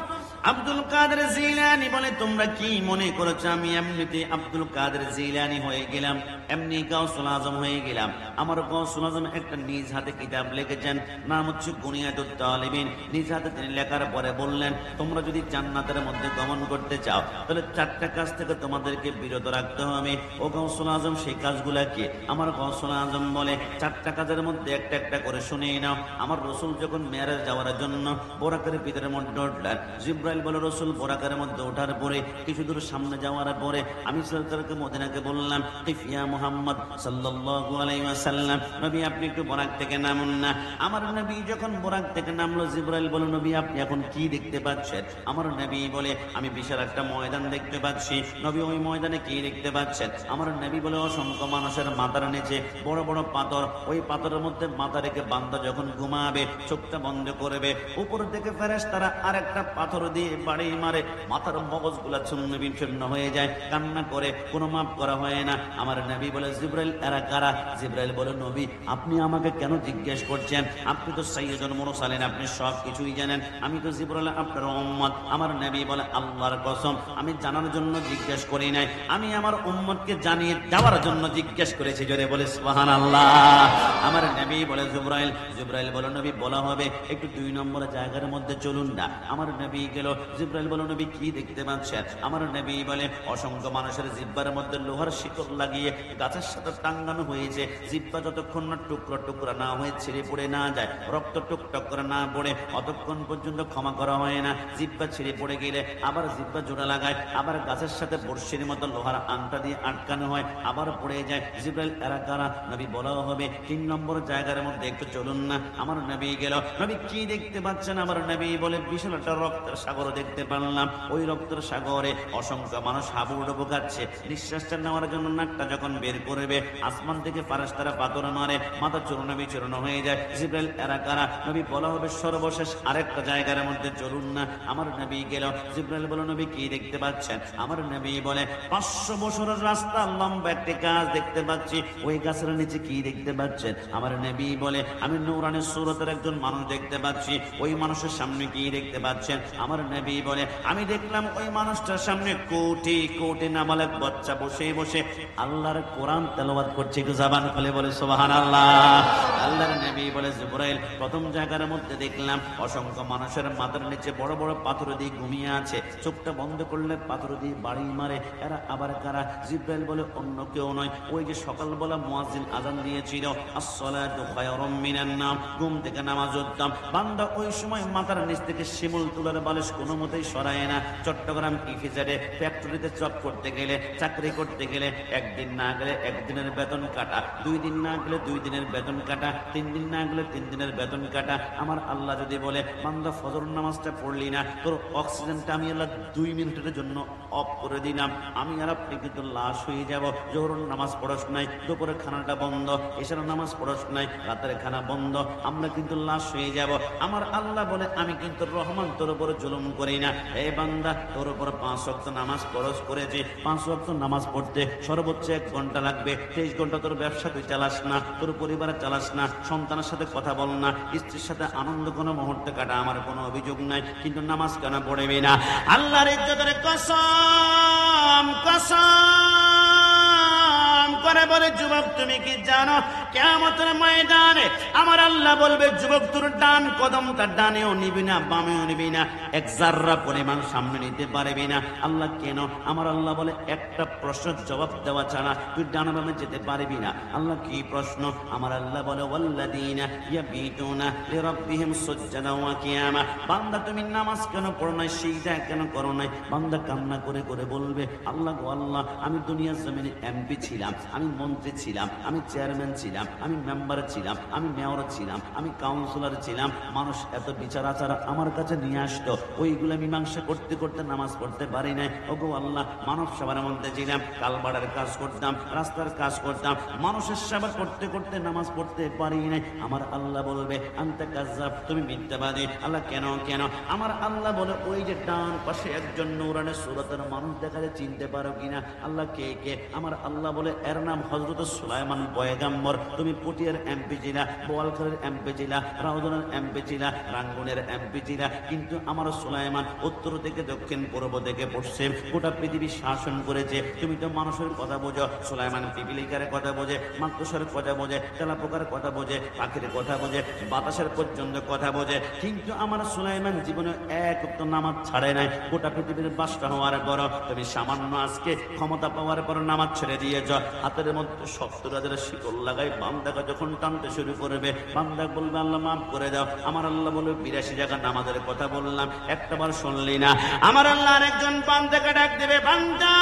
A: আব্দুল কাদের জিলানী বলে তোমরা কি মনে করেছো আমি এমনিতে আব্দুল কাদের জিলানী হয়ে গেলাম, এমনি গাউসুল আজম হয়ে গেলাম? আমার গাউসুল আজম একটা নিজ হাতে কিতাব লিখেছেন, নাম হচ্ছে বুনিয়াতুত তালিবিন। নিজ হাতে তিনি লেখার পরে বললেন তোমরা যদি জান্নাতের মধ্যে গমন করতে চাও তাহলে 4টা কাজ থেকে তোমাদেরকে বিরত রাখতে হবে। ও গাউসুল আজম সেই কাজগুলা কি? আমার গাউসুল আজম বলে 4টা কাজের মধ্যে একটা একটা করে শুনিয়ে নাও। আমার রসুল যখন মেরাজ যাওয়ার জন্য বোরাকের ভিতরের মধ্যে উঠলেন, জিব্রাইল বলে রসুল বোরাকের মধ্যে ওঠার পরে কিছু দূর সামনে যাওয়ার পরে আমি সরকারকে মদিনাকে বললাম ইফিয়া মুহাম্মদ সাল্লাল্লাহু আলাইহি ওয়াসাল্লাম, নবী আপনি একটু বোরাক থেকে নামুন না। আমার নবী যখন বোরাক থেকে নামলো, জিব্রাইল বলে নবী আপনি এখন কি দেখতে পাচ্ছেন? আমার নবী বলে আমি বিশাল একটা ময়দান দেখতে পাচ্ছি। নবী ওই ময়দানে কি দেখতে পাচ্ছেন? আমার নবী বলে অসংখ্য মানুষের মাথার নিচে বড় বড় পাথর, ওই পাথরের মধ্যে মাথা রেখে বান্দা যখন ঘুমাবে চোখটা বন্ধ করবে, উপর থেকে ফেরেশতারা আরেকটা পাথর দিয়ে বাড়ি মারে, মাথার মগজগুলা ছিন্ন বিচ্ছিন্ন হয়ে যায়, কান্না করে, কোনো মাফ করা হয় না। আমার নবী বলে জিব্রাইল এরা কারা? জিব্রাইল বলে নবী আপনি আমাকে কেন জিজ্ঞেস করছেন? আপনি তো সাইয়্যিদুল মুরসালিন, আপনি সব কিছুই জানেন, আমি তো জিব্রাইল আপনার উম্মত। আমার নবী বলে আল্লাহর কসম আমি জানার জন্য জিজ্ঞেস করি নাই, আমি আমার উম্মতকে জানিয়ে দেওয়ার জন্য জিজ্ঞেস করেছি। জোরে বলে সুবহানাল্লাহ। আমার নবী বলে জিব্রাইল বলে নবী বলা হবে একটু 2 নম্বর জায়গার মধ্যে চলুন না। আমার নবী গেল, জিব্রাইল বলে নবী কি দেখতে পাচ্ছেন? আমার নবী বলে অসংখ্য মানুষের জিহ্বার মধ্যে লোহার শিকল লাগিয়ে গাছের সাথে টাঙ্গানো হয়েছে, জিহ্বা যতক্ষণ না টুকরা টুকরা না হয়ে ছিঁড়ে পড়ে না যায়, রক্ত টুকটক করে না পড়ে, অতক্ষণ পর্যন্ত ক্ষমা করা হয় না। জিহ্বা ছিঁড়ে পড়ে গেলে আবার জিহ্বা জোড়া লাগায়, আবার গাছের সাথে বর্ষির মতো লোহার আংটা দিয়ে আটকানো হয়, আবার পড়ে যায়। জিব্রাইল এরা কারা? নবী বলাও হবে 3 নম্বর জায়গার মধ্যে একটু চলুন না। আমার নবী গেল, নবী কি দেখতে পাচ্ছেন? আমার নবী বলে বিশাল একটা রক্তের সাগর দেখতে পারলাম। ওই রক্তের সাগরে অসংখ্য মানুষ হাবুডুবু খাচ্ছে, নিঃশ্বাসটা নেওয়ার জন্য নাকটা যখন বের করবে আসমান থেকে ফারেশতারা পাথর মারে, মাথা চূর্ণ বিচূর্ণ হয়ে যায়। জিব্রাইল এরা কারা? নবী বলা হবে সর্বশেষ আরেকটা জায়গার মধ্যে চলুন না। আমার নবী গেল, জিব্রাইল বলে নবী কি দেখতে পাচ্ছেন? আমার নবী বলে 500 বছরের রাস্তা লম্বা একটি গাছ দেখতে পাচ্ছি, ওই গাছের নিচে কি দেখতে পাচ্ছেন? আমার নবী বলে আমি নূরানি সুরতের একজন মানুষ দেখতে পাচ্ছি, ওই মানুষের সামনে কি দেখতে পাচ্ছেন? আমার নবী বলে আমি দেখলাম ওই মানুষটার সামনে কোটি কোটি নাবালক বাচ্চা বসে বসে আল্লাহর কোরআন তেলাওয়াত করছে। একটু জবান খুলে বলে সুবহানাল্লাহ। আল্লাহর নবী বলে জিব্রাইল প্রথম জায়গার মধ্যে দেখলাম অসংখ্য মানুষের মাথার নিচে বড় বড় পাথর দিয়ে ঘুমিয়ে আছে, চোখটা বন্ধ করলে পাথর দিয়ে বাড়ি মারে। এরা আবার কারা? জিব্রাইল বলে অন্য কেউ নয়, ওই যে সকালবেলা মুয়াজ্জিন আযান দিয়েছিল আসসালাতু খায়রুম মিনান নাম, ঘুম থেকে নামাজ পড়তাম, বান্দা ওই সময় মাথার নিচ থেকে শিমুল তুলার বালিশ কোনো মতেই সরায় না। চট্টগ্রাম ইফিজারে ফ্যাক্টরিতে জব করতে গেলে, চাকরি করতে গেলে 1 দিন না গেলে 1 দিনের বেতন কাটা, 2 দিন না গেলে 2 দিনের বেতন কাটা, 3 দিন না গেলে 3 দিনের বেতন কাটা। আমার আল্লাহ যদি বলে বান্দা ফজর নামাজটা পড়লি না, তোর অক্সিজেনটা আমি আল্লাহ 2 মিনিটের জন্য অফ করে দিলাম, আমি আর আপনি কিন্তু লাশ হয়ে যাব। জোহরের নামাজ পড়াস নাই, দুপুরের খানাটা বন্ধ, এশার নামাজ পড়াস নাই, রাতের খানা বন্ধ, আমরা কিন্তু লাশ হয়ে যাব। আমার আল্লাহ বলে আমি কিন্তু রহমান তোর উপর জুলুম করি না। এই বান্দা তোর উপর 5 ওয়াক্ত নামাজ ফরজ করেছি, 5 ওয়াক্ত নামাজ পড়তে সর্বোচ্চ 1 ঘন্টা লাগবে। 23 ঘন্টা তোর ব্যবসা তুই চালাস না, তোর পরিবার চালাস না, সন্তানের সাথে কথা বল না, স্ত্রীর সাথে আনন্দ কোনো মুহূর্তে কাটা, আমার কোনো অভিযোগ নাই, কিন্তু নামাজ কেন পড়বি না? আল্লাহর ইজ্জতের কসম কসম করে বলে যুবক তুমি কি জানো কিয়ামতের ময়দানে আমার আল্লাহ বলবে যুবক তোর ডান কদমটা ডানেও নিবি না বামেও নিবি না, এক জাররা পরিমাণ সামনে নিতে পারবি না। আল্লাহ কেন? আমার আল্লাহ বলে একটা প্রশ্নের জবাব দেওয়া ছাড়া তুই ডান বামে যেতে পারবি না। আল্লাহ কি প্রশ্ন? আমার আল্লাহ বলে ওয়াল্লাযীনা ইয়াবিতুনা লিরাব্বিহিম সুজদান ওয়া কিয়ামা। বান্দা তুমি নামাজ কেন পড়ো নাই, সিজদা কেন করো নাই? বান্দা কান্না করে করে বলবে আল্লাহ গো আল্লাহ, আমি দুনিয়ার জমিনে এমপি ছিলাম, আমি মন্ত্রী ছিলাম, আমি চেয়ারম্যান ছিলাম, আমি মেম্বার ছিলাম, আমি মেয়র ছিলাম, আমি কাউন্সিলর ছিলাম। মানুষ এত বিচার আচার আমার কাছে নিয়ে আসতো, ওইগুলো মীমাংসা করতে করতে নামাজ পড়তে পারি নাই। ওগো আল্লাহ, মানব সবার মধ্যে ছিলাম, কালবাড়ার কাজ করতাম, রাস্তার কাজ করতাম, মানুষের সেবা করতে করতে নামাজ পড়তে পারি নাই। আমার আল্লাহ বলবে আনতা কাযযাব, তুমি মিথ্যাবাদী। আল্লাহ কেন কেন? আমার আল্লাহ বলে ওই যে ডান পাশে একজন নূরানি সুরতের মানুষ দেখা যায়, চিনতে পারো কিনা? আল্লাহ কে কে? আমার আল্লাহ বলে এর নাম হযরত সুলাইমান পয়গাম্বর। তুমি পটিয়ার এমপি ছিলা, বোয়ালখালীর এমপি ছিলা, রাউজানের এমপি ছিলা, রাঙ্গুনের এমপি ছিলা, কিন্তু আমার সুলাইমান উত্তর থেকে দক্ষিণ পূর্ব থেকে পশ্চিম গোটা পৃথিবী শাসন করেছে। তুমি তো মানুষের কথা বোঝো, সুলাইমান পিপিলিকার কথা বোঝে, মাকড়সার কথা বোঝে, তেলাপোকার কথা বোঝে, পাখির কথা বোঝে, বাতাসের পর্যন্ত কথা বোঝে, কিন্তু আমার সুলাইমান জীবনে এক ওয়াক্ত নামাজ ছাড়ে নাই। গোটা পৃথিবীর বাদশা হওয়ার পর তুমি সামান্য আজকে ক্ষমতা পাওয়ার পর নামাজ ছেড়ে দিয়েছ। হাতের মধ্যে 70,000 শিকল লাগাই বান্দাকে যখন টানতে শুরু করবে, বান্দা বলবে আল্লাহ মাফ করে দাও। আমার আল্লাহ বলবে 82 জায়গা নামাজের কথা বললাম, একটাবার শুনলি না। আমার আল্লাহ আরেকজন বান্দাকে ডাক দেবে, বান্দা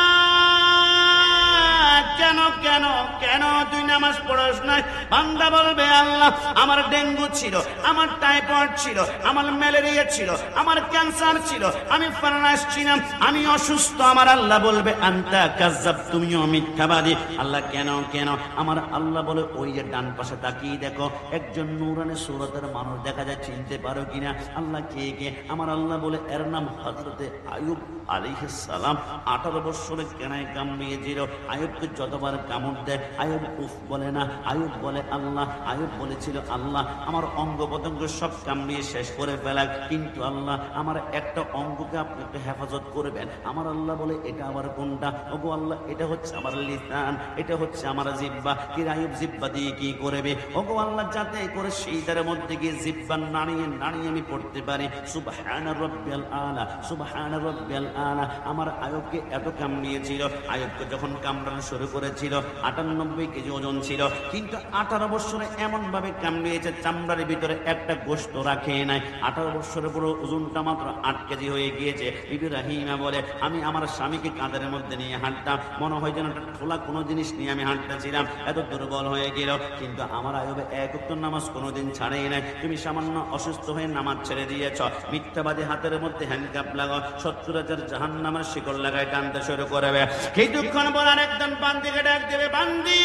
A: কেন কেন কেন তুই নামাজ পড়স নাই? বান্দা বলবে আল্লাহ আমার ডেঙ্গু ছিল, আমার টাইফয়েড ছিল, আমার ম্যালেরিয়া ছিল, আমার ক্যান্সার ছিল, আমি প্যারালাইজ ছিলাম, আমি অসুস্থ। আমার আল্লাহ বলবে আনতা কাযযাব, তুমিও মিথ্যাবাদী। আল্লাহ কেন কেন? আমার আল্লাহ বলে ওই যে ডান পাশে তাকিয়ে দেখো একজন নূরানি সুরতের মানুষ দেখা যায়, চিনতে পারো কিনা? আল্লাহ কে কে? আমার আল্লাহ বলে এর নাম হযরতে আইয়ুব আলাইহিস সালাম। 18 বছরে কেনায় কামড়িয়েছিল। আইয়ুবকে যতবার কামড় দেয় আইয়ুব উফ বলে না, আইয়ুব বলে আল্লাহ। আইয়ুব বলেছিল আল্লাহ আমার অঙ্গ প্রত্যঙ্গ সব কামড়িয়ে শেষ করে ফেলাক, কিন্তু আল্লাহ আমার একটা অঙ্গকে আপনি একটু হেফাজত করবেন। আমার আল্লাহ বলে এটা আবার কোনটা? ওগো আল্লাহ এটা হচ্ছে আমার লিসান, এটা হচ্ছে আমার জিহ্বা। কি আইয়ুব জিহ্বা দিয়ে কি করবে? ওগো আল্লাহ যাতে করে সেইটার মধ্যে গিয়ে জিহ্বা নাড়িয়ে নাড়িয়ে আমি পড়তে পারি সুবহান রাব্বিয়াল আলা, সুবহান রাব্বিয়াল আলা। আমার আইয়ুবকে এত কামড়িয়েছিল, আইয়ুবকে যখন কামড়ানো শুরু করেছিল 98 কেজি ওজন ছিল, কিন্তু 18 বছরে এমন ভাবে কামড়িয়েছে চামড়ার ভিতরে একটা গোশত রাখে নাই। 18 বছরের পুরো ওজনটা মাত্র 8 কেজি হয়ে গিয়েছে। বিবি রাহিমা বলে আমি আমার স্বামীকে কাঁধের মধ্যে নিয়ে হাঁটতাম, মনে হয় যেন একটা ঠোলা কোনো জিনিস নিয়ে আমি হাঁটতেছিলাম, এত দুর্বল হয়ে গেল। কিন্তু আমার আইয়ুব এক ওয়াক্ত নামাজ কোনোদিন ছাড়েই নাই। তুমি সামান্য অসুস্থ হয়ে নামাজ ছেড়ে দিয়েছ, মিথ্যাবাদী হাতের মধ্যে হ্যান্ডকাপ লাগাও, 70,000 জাহান্নামের শিকল লাগায় টানতে শুরু করবে। কিছুক্ষণ পর আরেকজন বান্দিকে ডাক দেবে, বান্দি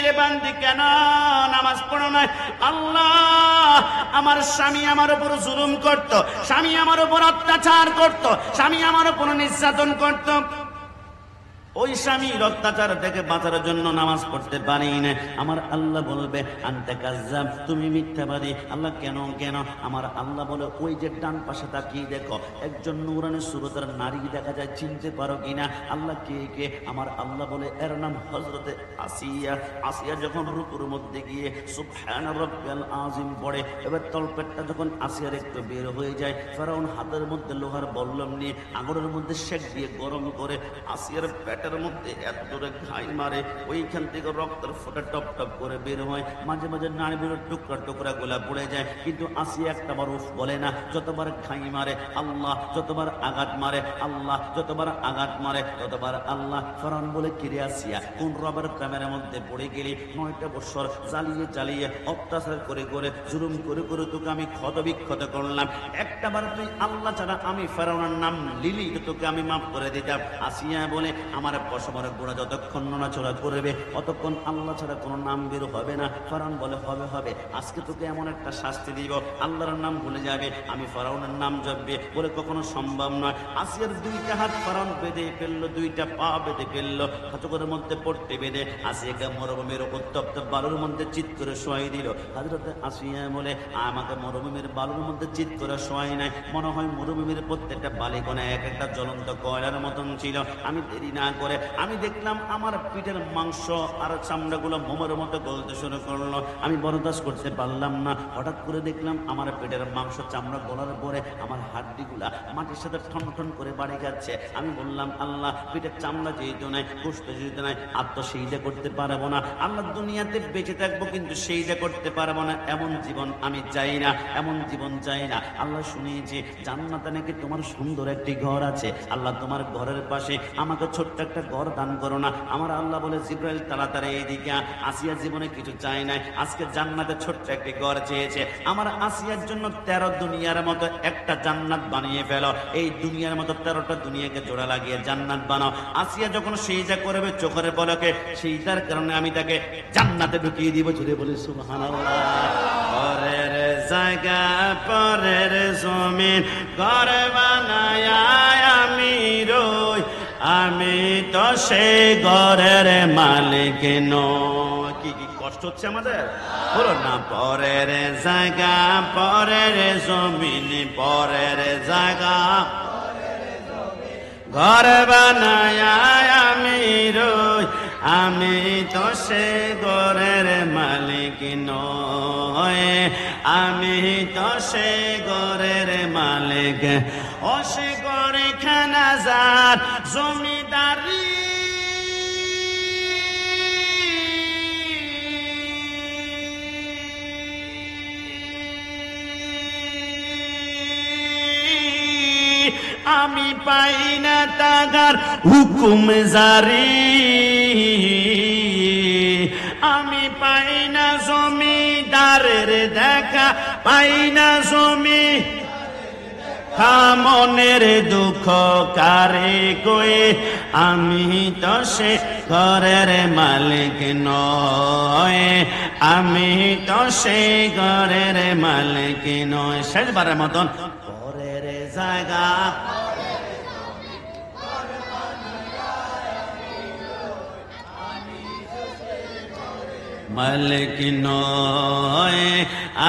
A: রে বান্দি কেন নামাজ পড়ো নাই? আল্লাহ আমার স্বামী আমার উপর জুলুম করত, স্বামী আমার উপর অত্যাচার করত, স্বামী আমার উপর নির্যাতন করত, ওই স্বামীর অত্যাচার থেকে বাঁচার জন্য নামাজ পড়তে পারি না। আমার আল্লাহ বলবে আনতা কাযযাব, তুমি মিথ্যাবাদী। আল্লাহ কেন কেন? আমার আল্লাহ বলে ওই যে ডান পাশে তাকিয়ে দেখো একজন নূরানি সুরতের নারী দেখা যায়, চিনতে পারো কিনা? আল্লাহ কে কে? আমার আল্লাহ বলে এর নাম হযরতে আসিয়া। আসিয়া যখন রুকুর মধ্যে গিয়ে সুবহান রাব্বিয়াল আযীম পড়ে, এবার তলপেটটা যখন আসিয়ার একটু বের হয়ে যায়, ফেরাউন হাতের মধ্যে লোহার বল্লম নিয়ে আগুনের মধ্যে শেক দিয়ে গরম করে আসিয়ার পেটের মধ্যে এত জোরে ঘাই মারে, ওইখান থেকে রক্তের ফোঁটা টপ টপ করে বের হয়, মাঝে মাঝে নাড়ির টুকরা টুকরা গোলা পড়ে যায়, কিন্তু আসিয়া একটা বার উফ বলে না। যতবার ঘাই মারে আল্লাহ, যতবার আঘাত মারে আল্লাহ, যতবার আঘাত মারে ততবার আল্লাহ। ফেরাউন বলে কিরে আসিয়া কোন রবের প্রেমের মধ্যে পড়ে গেলি? 9টা বছর জ্বালিয়ে জ্বালিয়ে অত্যাচার করে করে জুলুম করে করে তোকে আমি ক্ষত বিক্ষত করলাম, একটাবার তুই আল্লাহ ছাড়া আমি ফেরাউনের নাম লিলি তো তোকে আমি মাফ করে দিতাম। আসিয়া বলে আমার পশমের গোড়া যতক্ষণ নড়াচড়া করবে অতক্ষণ আল্লাহ ছাড়া কোনো নাম বের হবে না। ফেরাউন বলে হবে হবে, আজকে তোকে এমন একটা শাস্তি দিব আল্লাহর নাম ভুলে যাবে, আমি ফেরাউনের নাম জপবে। বলে কখনো সম্ভব নয়। আসিয়ার 2টা হাত ফেরাউন বেঁধে ফেললো, 2টা পা বেঁধে ফেললো, হাতকরের মধ্যে পড়তে বেঁধে আসিয়াকে মরুভূমির উত্তপ্ত বালুর মধ্যে চিৎ করে শোয়াই দিল। হযরত আসিয়া বলে আমাকে মরুভূমির বালুর মধ্যে চিৎ করে শোয়াই নাই, মনে হয় মরুভূমির প্রত্যেকটা বালিকণা এক একটা জ্বলন্ত কয়লার মতন ছিল। আমি দেরি না করে আমি দেখলাম আমার পিঠের মাংস আর চামড়াগুলো মোমের মতো গলতে শুরু করলো। আমি বরদাস্ত করতে পারলাম না। হঠাৎ করে দেখলাম আমার পেটের মাংস চামড়া গলার পরে আমার হাড্ডিগুলা মাটির সাথে ঠন ঠন করে বাড়ি যাচ্ছে। আমি বললাম, আল্লাহ, পেটের চামড়া যেহেতু নাই, গোশত যেহেতু নাই, আর তো সেইটা করতে পারবো না। আল্লাহ, দুনিয়াতে বেঁচে থাকবো কিন্তু সেইটা করতে পারবো না। এমন জীবন আমি চাই না, এমন জীবন চাই না। আল্লাহ, শুনিয়েছি জান্নাতে নাকি তোমার সুন্দর একটি ঘর আছে। আল্লাহ, তোমার ঘরের পাশে আমাকে ছোট্ট একটা ঘর দান করো না। আমার আল্লাহ বলে, জিবরাইল তাড়াতাড়ি এইদিকে। আসিয়া জীবনে কিছু চাই নাই, আজকে জান্নাতে ছোট্ট একটি ঘর চেয়েছে। আমার আসিয়ার জন্য 13 দুনিয়ার মতো একটা জান্নাত বানিয়ে ফেলো। এই দুনিয়ার মতো 13টা দুনিয়াকে জোড়া লাগিয়ে জান্নাত বানাও। আসিয়া যখন সিজদা করবে চোখের পলকে, সিজদার কারণে আমি তাকে জান্নাতে ঢুকিয়ে দিব। জুড়ে বলে সুবহানাল্লাহ। পরের জায়গা পরের জমিন ঘর বানায় আমি রই, আমি তো সেই ঘরের মালিক নই। কি কি কষ্ট হচ্ছে আমাদের, বলো না। পরের জায়গা পরের জমিন, পরের জায়গা ঘর বানায় আমি রই, আমি তো সে ঘরের মালিক নয়, আমি তো সে ঘরের মালিক। ও সে ঘরে খানাজার জমিদারি, আমি পাই না তাগার হুকুম জারি, আমি পাই না জমিদারের দেখা, পাই না জমি মনের দুঃখ কারে কয়ে, আমি তো সে ঘরের মালিক নয়, আমি তো সে ঘরের মালিক নয়। শেষবারের মতন পরের জায়গা মালিক নয়,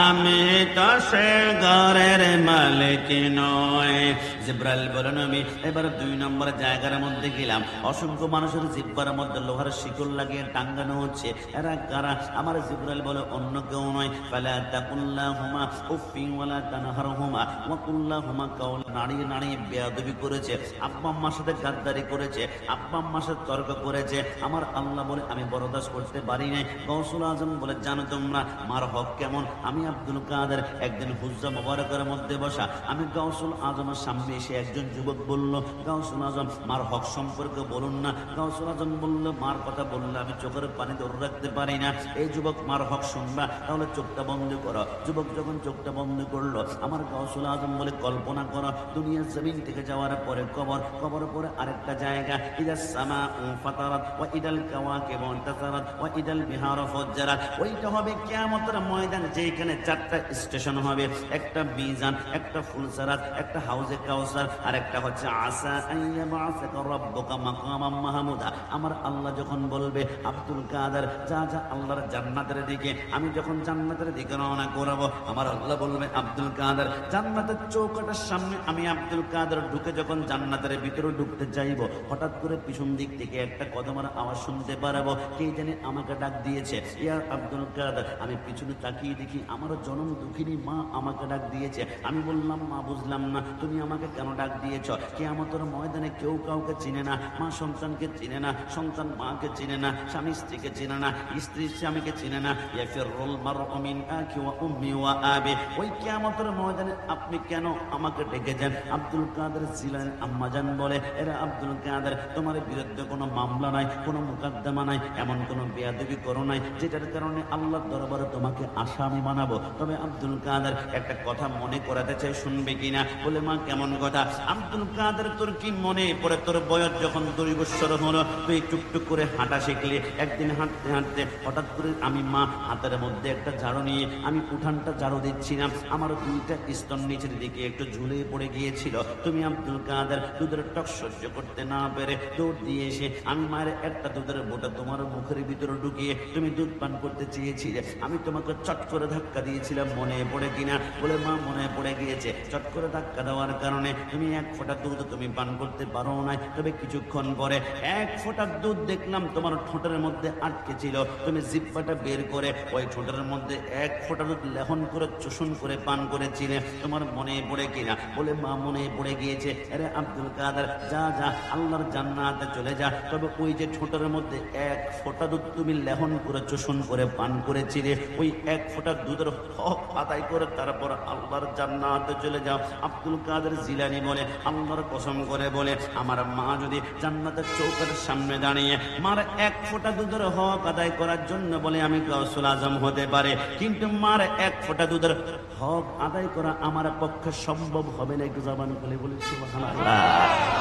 A: আমি তো সে ঘরের মালিক নয়। জিব্রাইল বলেন, আমি এবার 2 নম্বর জায়গার মধ্যে গেলাম। অসংখ্য মানুষের জিব্বার মধ্যে লোহার শিকল লাগিয়ে টাঙ্গানো হচ্ছে। এরা কারা? আমার জিব্রাইল বলে, অন্য কেউ নয়। ফালা তাকুল্লাহুমা উফিন ওয়ালা তানহারহুমা ওয়া কুল্লাহুমা কাওলা। নাড়িয়ে নাড়িয়ে বেয়াদবি করেছে, আব্বা আম্মার সাথে গাদ্দারি করেছে, আব্বা আম্মার সাথে তর্ক করেছে। আমার আল্লাহ বলে, আমি বরদাস্ত করতে পারি নাই। গাউসুল আজম বলে, জানো তোমরা মার হক কেমন? আমি আব্দুল কাদের একদিন হুজ্জা মোবারকের মধ্যে বসা, আমি গাউসুল আজমের সামনে এসে একজন যুবক বলল, গাউসুল আজম মার হক সম্পর্কে বলুন না। গাউসুল আজম বলল, মার কথা বললে আমি চোখের পানি ধরে রাখতে পারি না। এই যুবক, মার হক শুনবা, তাহলে চোখটা বন্ধ করো। যুবক যখন চোখটা বন্ধ করলো, আমার গাউসুল আজম বলে, কল্পনা করো দুনিয়ার জমিন থেকে যাওয়ার পরে কবর, কবর পরে আরেকটা জায়গা। ইদাস সামাউ ফাতারাত ওয়া ইদাল কাওয়াকিবু ইনতাসারাত ওয়া ইদাল বিহারু ফুজ্জিরাত। ওইটা হবে কিয়ামতের ময়দান, যেখানে 4টা স্টেশন হবে। একটা মিজান, একটা ফুলসারাত, একটা হাউজে কাউসার, আর একটা হচ্ছে আসা আইয়াবাসাকা রাব্বুকা মাকামাম মাহমুদা। আমার আল্লাহ যখন বলবে, আব্দুল কাদের যা যা আল্লাহর জান্নাতের দিকে, আমি যখন জান্নাতের দিকে রওনা করব, আমার আল্লাহ বলবে, আব্দুল কাদের জান্নাতের চৌকাটার সামনে আমি আব্দুল কাদের ঢুকে যখন জান্নাতের ভিতরে ঢুকতে যাইব, হঠাৎ করে পিছন দিক থেকে একটা কদমের আওয়াজ শুনতে পারবো। কে জানে আমাকে ডাক দিয়েছে, ইয়া আব্দুল কাদের। আমি পিছনে তাকিয়ে দেখি আমার জনম দুঃখিনী মা আমাকে ডাক দিয়েছে। আমি বললাম, মা, বুঝলাম না তুমি আমাকে কেন ডাক দিয়েছ? কিয়ামতের ময়দানে কেউ কাউকে চিনে না, মা সন্তানকে চিনে না, সন্তান মাকে চিনে না, স্বামী স্ত্রীকে চিনে না, স্ত্রী স্বামীকে চিনে না। ইয়াফিরুল মারউ মিন আখি ওয়া উম্মি ওয়া আবি। ওই কিয়ামতের ময়দানে আপনি কেন আমাকে ডেকেছেন? আব্দুল কাদের জিলানী আম্মাজান বলে, এরা আব্দুল কাদের, তোমার বিরুদ্ধে কোনো মামলা নাই, কোনো মুকদ্দমা নাই, এমন কোনো বেয়াদবি করো নাই যেটার কারণে আল্লাহর দরবারে তোমাকে আসামি বানাবো। তবে আব্দুল কাদের একটা কথা মনে করাতে চাই, শুনবে কিনা? বলে, মা, কেমন কথা? আব্দুল কাদের, তোর কি মনে পড়ে তোর বয়স যখন 2 বছর হলো, তুই টুকটুক করে হাঁটা শিখলি। একদিন হাঁটতে হাঁটতে হঠাৎ করে আমি, মা, হাতের মধ্যে একটা ঝাড়ু নিয়ে আমি উঠানটা ঝাড়ু দিচ্ছিলাম, আমার 2টা স্তন নিচের দিকে একটু ঝুলে পড়ে গিয়েছিল। তুমি আব্দুল কাদের দুধের টক সহ্য করতে না পেরে দৌড় দিয়ে এসে আমি মায়ের একটা দুধের বোটা তোমার মুখের ভিতরে ঢুকিয়ে তুমি দুধ পান করতে চেয়েছিলে। আমি তোমাকে চট করে ধাক্কা দিয়েছিলাম, মনে পড়ে কিনা? বলে, মা, মনে পড়ে গিয়েছে। চট করে ধাক্কা দেওয়ার কারণে তুমি এক ফোঁটা দুধ তুমি পান করতে পারো না। তবে কিছুক্ষণ পরে এক ফোঁটা দুধ দেখলাম তোমার ঠোঁটের মধ্যে আটকে ছিল, তুমি জিহ্বাটা বের করে ওই ঠোঁটের মধ্যে এক ফোঁটা দুধ লেহন করে চুষণ করে পান করেছিলে। তোমার মনে পড়ে কিনা? বলে মা মনে পড়ে গিয়েছে। আরে আব্দুল কাদের, যা যা আল্লাহর জান্নাতে চলে যা। তবে ওই যে ঠোঁটের মধ্যে এক ফোঁটা দুধ তুমি লেহন করে চুষণ করে পান করেছিলে, ওই এক ফোঁটা দুধের হক আদায় করে তারপর আল্লাহর জান্নাতে চলে যাও। আব্দুল কাদের জিলানী বলে, আল্লাহর কসম করে বলে, আমার মা যদি জান্নাতের চৌকার সামনে দাঁড়িয়ে মার এক ফোঁটা দুধের হক আদায় করার জন্য বলে আমি গাউসুল আজম হতে পারে, কিন্তু মার এক ফোঁটা দুধের হক আদায় করা আমার পক্ষে সম্ভব হবে না। একটু জবান খুলে বলি সুবহানাল্লাহ।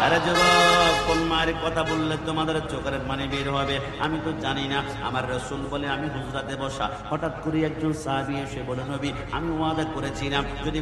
A: আরে যুবক, কোন মায়ের কথা বললে তোমাদের চোখের পানি বের হবে আমি তো জানি না। আমার রাসূল বলে, আমি হুজরাতে বসা, হঠাৎ করে একজন সাহাবী এসে বলে, নবী আমি ওয়াদা করেছিলাম যদি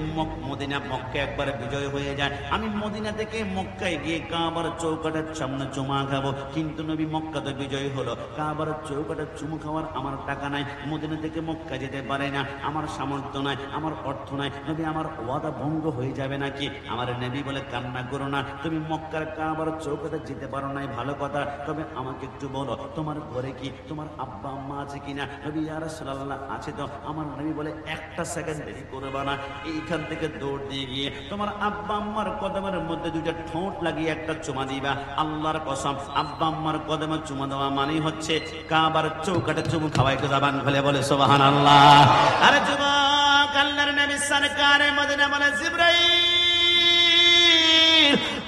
A: মদিনা মক্কা একবারে বিজয় হয়ে যায় আমি মদিনা থেকে মক্কায় গিয়ে কাবার চৌকাঠের সামনে চুমা খাবো, কিন্তু নবী মক্কা তো বিজয় হলো, কাবার চৌকাঠে চুমু খাওয়ার আমার টাকা নাই, মদিনা থেকে মক্কা যেতে পারে না, আমার সামর্থ্য নাই, আমার অর্থ নাই, নবী আমার ওয়াদা ভঙ্গ হয়ে যাবে নাকি? আমার নবী বলে, কান্না করো না, তুমি মক্কার কাবার চৌকাঠে যেতে পারো নাই ভালো কথা, তবে আমাকে একটু বলো তোমার ঘরে কি তোমার আব্বা আম্মা আছে কিনা? নবী ইয়া রাসূলুল্লাহ আছে তো। আমার নবী বলে, একটা সেকেন্ড দেরি করবে না, এইখান থেকে দৌড় দিয়ে গিয়ে তোমার আব্বা আম্মার কদমের মধ্যে দুইটা ঠোঁট লাগিয়ে একটা চুমা দিবা। আল্লাহর কসম, আব্বা আম্মার কদমে চুমা দেওয়া মানেই হচ্ছে কাবার চৌকাঠে চুমু খাওয়াই। তো জবান খুলে বলে সুবহানাল্লাহ। আরে যুবক, আল্লাহর নবী সরকারে মদিনা বলে, জিবরাইল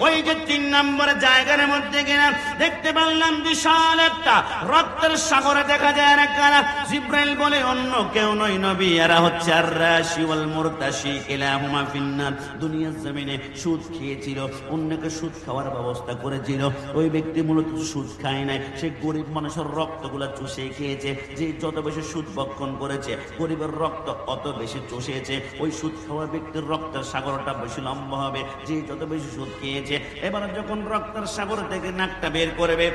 A: ওই যে 3 নম্বর জায়গার মধ্যে কিনা দেখতে পারলাম বিশাল একটা রক্তের সাগরে দেখা যায় না কারা? জিবরাইল বলে, অন্য কেউ নয় নবী, এরা হচ্ছে আর রাশি ওয়াল মুরতাশি কিলাহুমা ফিন্নার। দুনিয়ার জমিনে সুদ খেয়েছিল, অন্যকে সুদ খাওয়ার ব্যবস্থা করেছিল, ওই ব্যক্তি মূলত সুদ খায় নাই, সে গরিব মানুষের রক্তগুলা চুষে খেয়েছে। যে যত বেশি সুদ ভক্ষণ করেছে, গরিবের রক্ত অত বেশি চুষেছে, ওই সুদ খাওয়া ব্যক্তির রক্তের সাগরটা বেশি লম্বা হবে, যে যত বেশি সুদ খেয়েছে। এবার যখন রক্তের সাগর থেকে নাকটা বের করবে,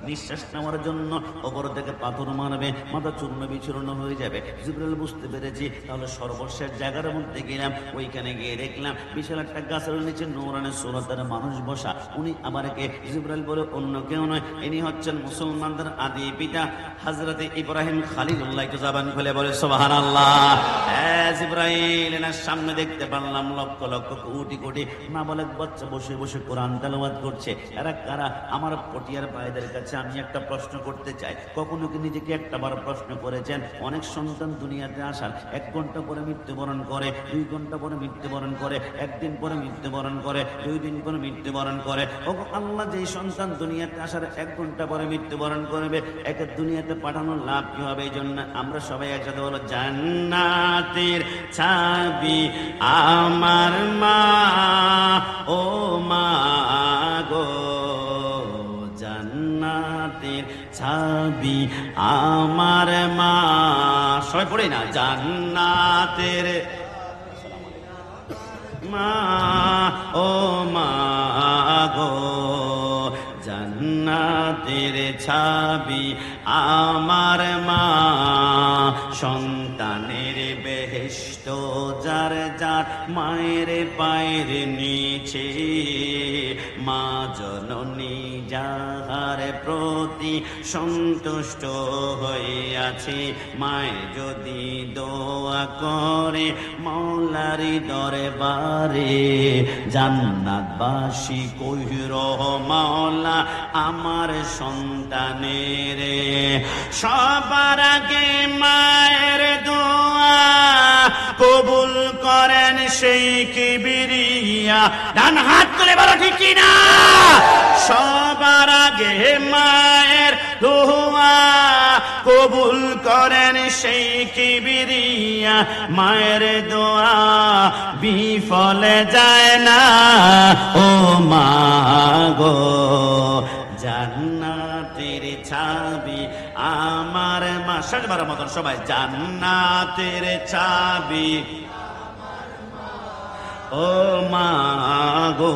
A: নিঃশ্বাস নেওয়ার জন্য ওপর থেকে পাথর মারবে, মাথা চূর্ণ বিচূর্ণ হয়ে যাবে। জিবরাইল বুঝতে পেরেছি, তাহলে সর্বশেষ জায়গার মধ্যে গেলাম, ওইখানে গিয়ে দেখলাম বিশাল একটা গাছের নিচে নূরানি সুরতের মানুষ বসা। উনি আমারকে জিবরাইল বলে, অন্য কেউ নয়, ইনি হচ্ছেন মুসলমানদের আদি পিতা হযরতে ইব্রাহিম খলিলুল্লাহ। একটু জবান খুলে বলে সুবহানাল্লাহ। জিবরাইল এনার সামনে দেখতে পারলাম লক্ষ লক্ষ কোটি কোটি নাবালক বাচ্চা বসে বসে কোরআন তেলাওয়াত করছে। এরা কারা? আমার পটিয়ার ভাইদের কাছে আমি একটা প্রশ্ন করতে চাই, কখনো কি নিজেকে একটা বার প্রশ্ন করেছেন? অনেক সন্তান দুনিয়াতে আসার 1 ঘন্টা পরে মৃত্যুবরণ করে, 2 ঘন্টা পরে মৃত্যুবরণ করে, 1 দিন পরে মৃত্যুবরণ করে, 2 দিন পরে মৃত্যুবরণ করে। ও আল্লাহ, যেই সন্তান দুনিয়াতে আসার 1 ঘন্টা পরে মৃত্যুবরণ করবে, একে দুনিয়াতে পাঠানোর লাভ কি হবে? এই জন্য আমরা সবাই একসাথে বলো, জান্নাতের চাবি আমার মা, ও মা গো, জান্নাতের চাবি আমার মা। সবাই পড়ে না, জান্নাতের মা, ও মা গো, জান্নাতের চাবি আমার মা। সন্তানের বেহেশত যার যার মায়ের পায়ের নিচে, মা জননী যাহার প্রতি সন্তুষ্ট হইয়াছে, মায়ে যদি দোয়া করে মৌলারি দরবারে, জান্নাতবাসী কইর মাওলা আমার সন্তানের। সবার আগে মায়ের দোয়া কবুল করেন সেই কিবরিয়া। ডান হাত তুলে বলো ঠিক না? সবার আগে মায়ের দোয়া কবুল করেন সেই কিবরিয়া। মায়ের দোয়া বিফলে যায় না, ও মা গো, জান্নাতের চাবি আমার মা। শেষবার মতন সবাই, জান্নাতের চাবি ও মা গো,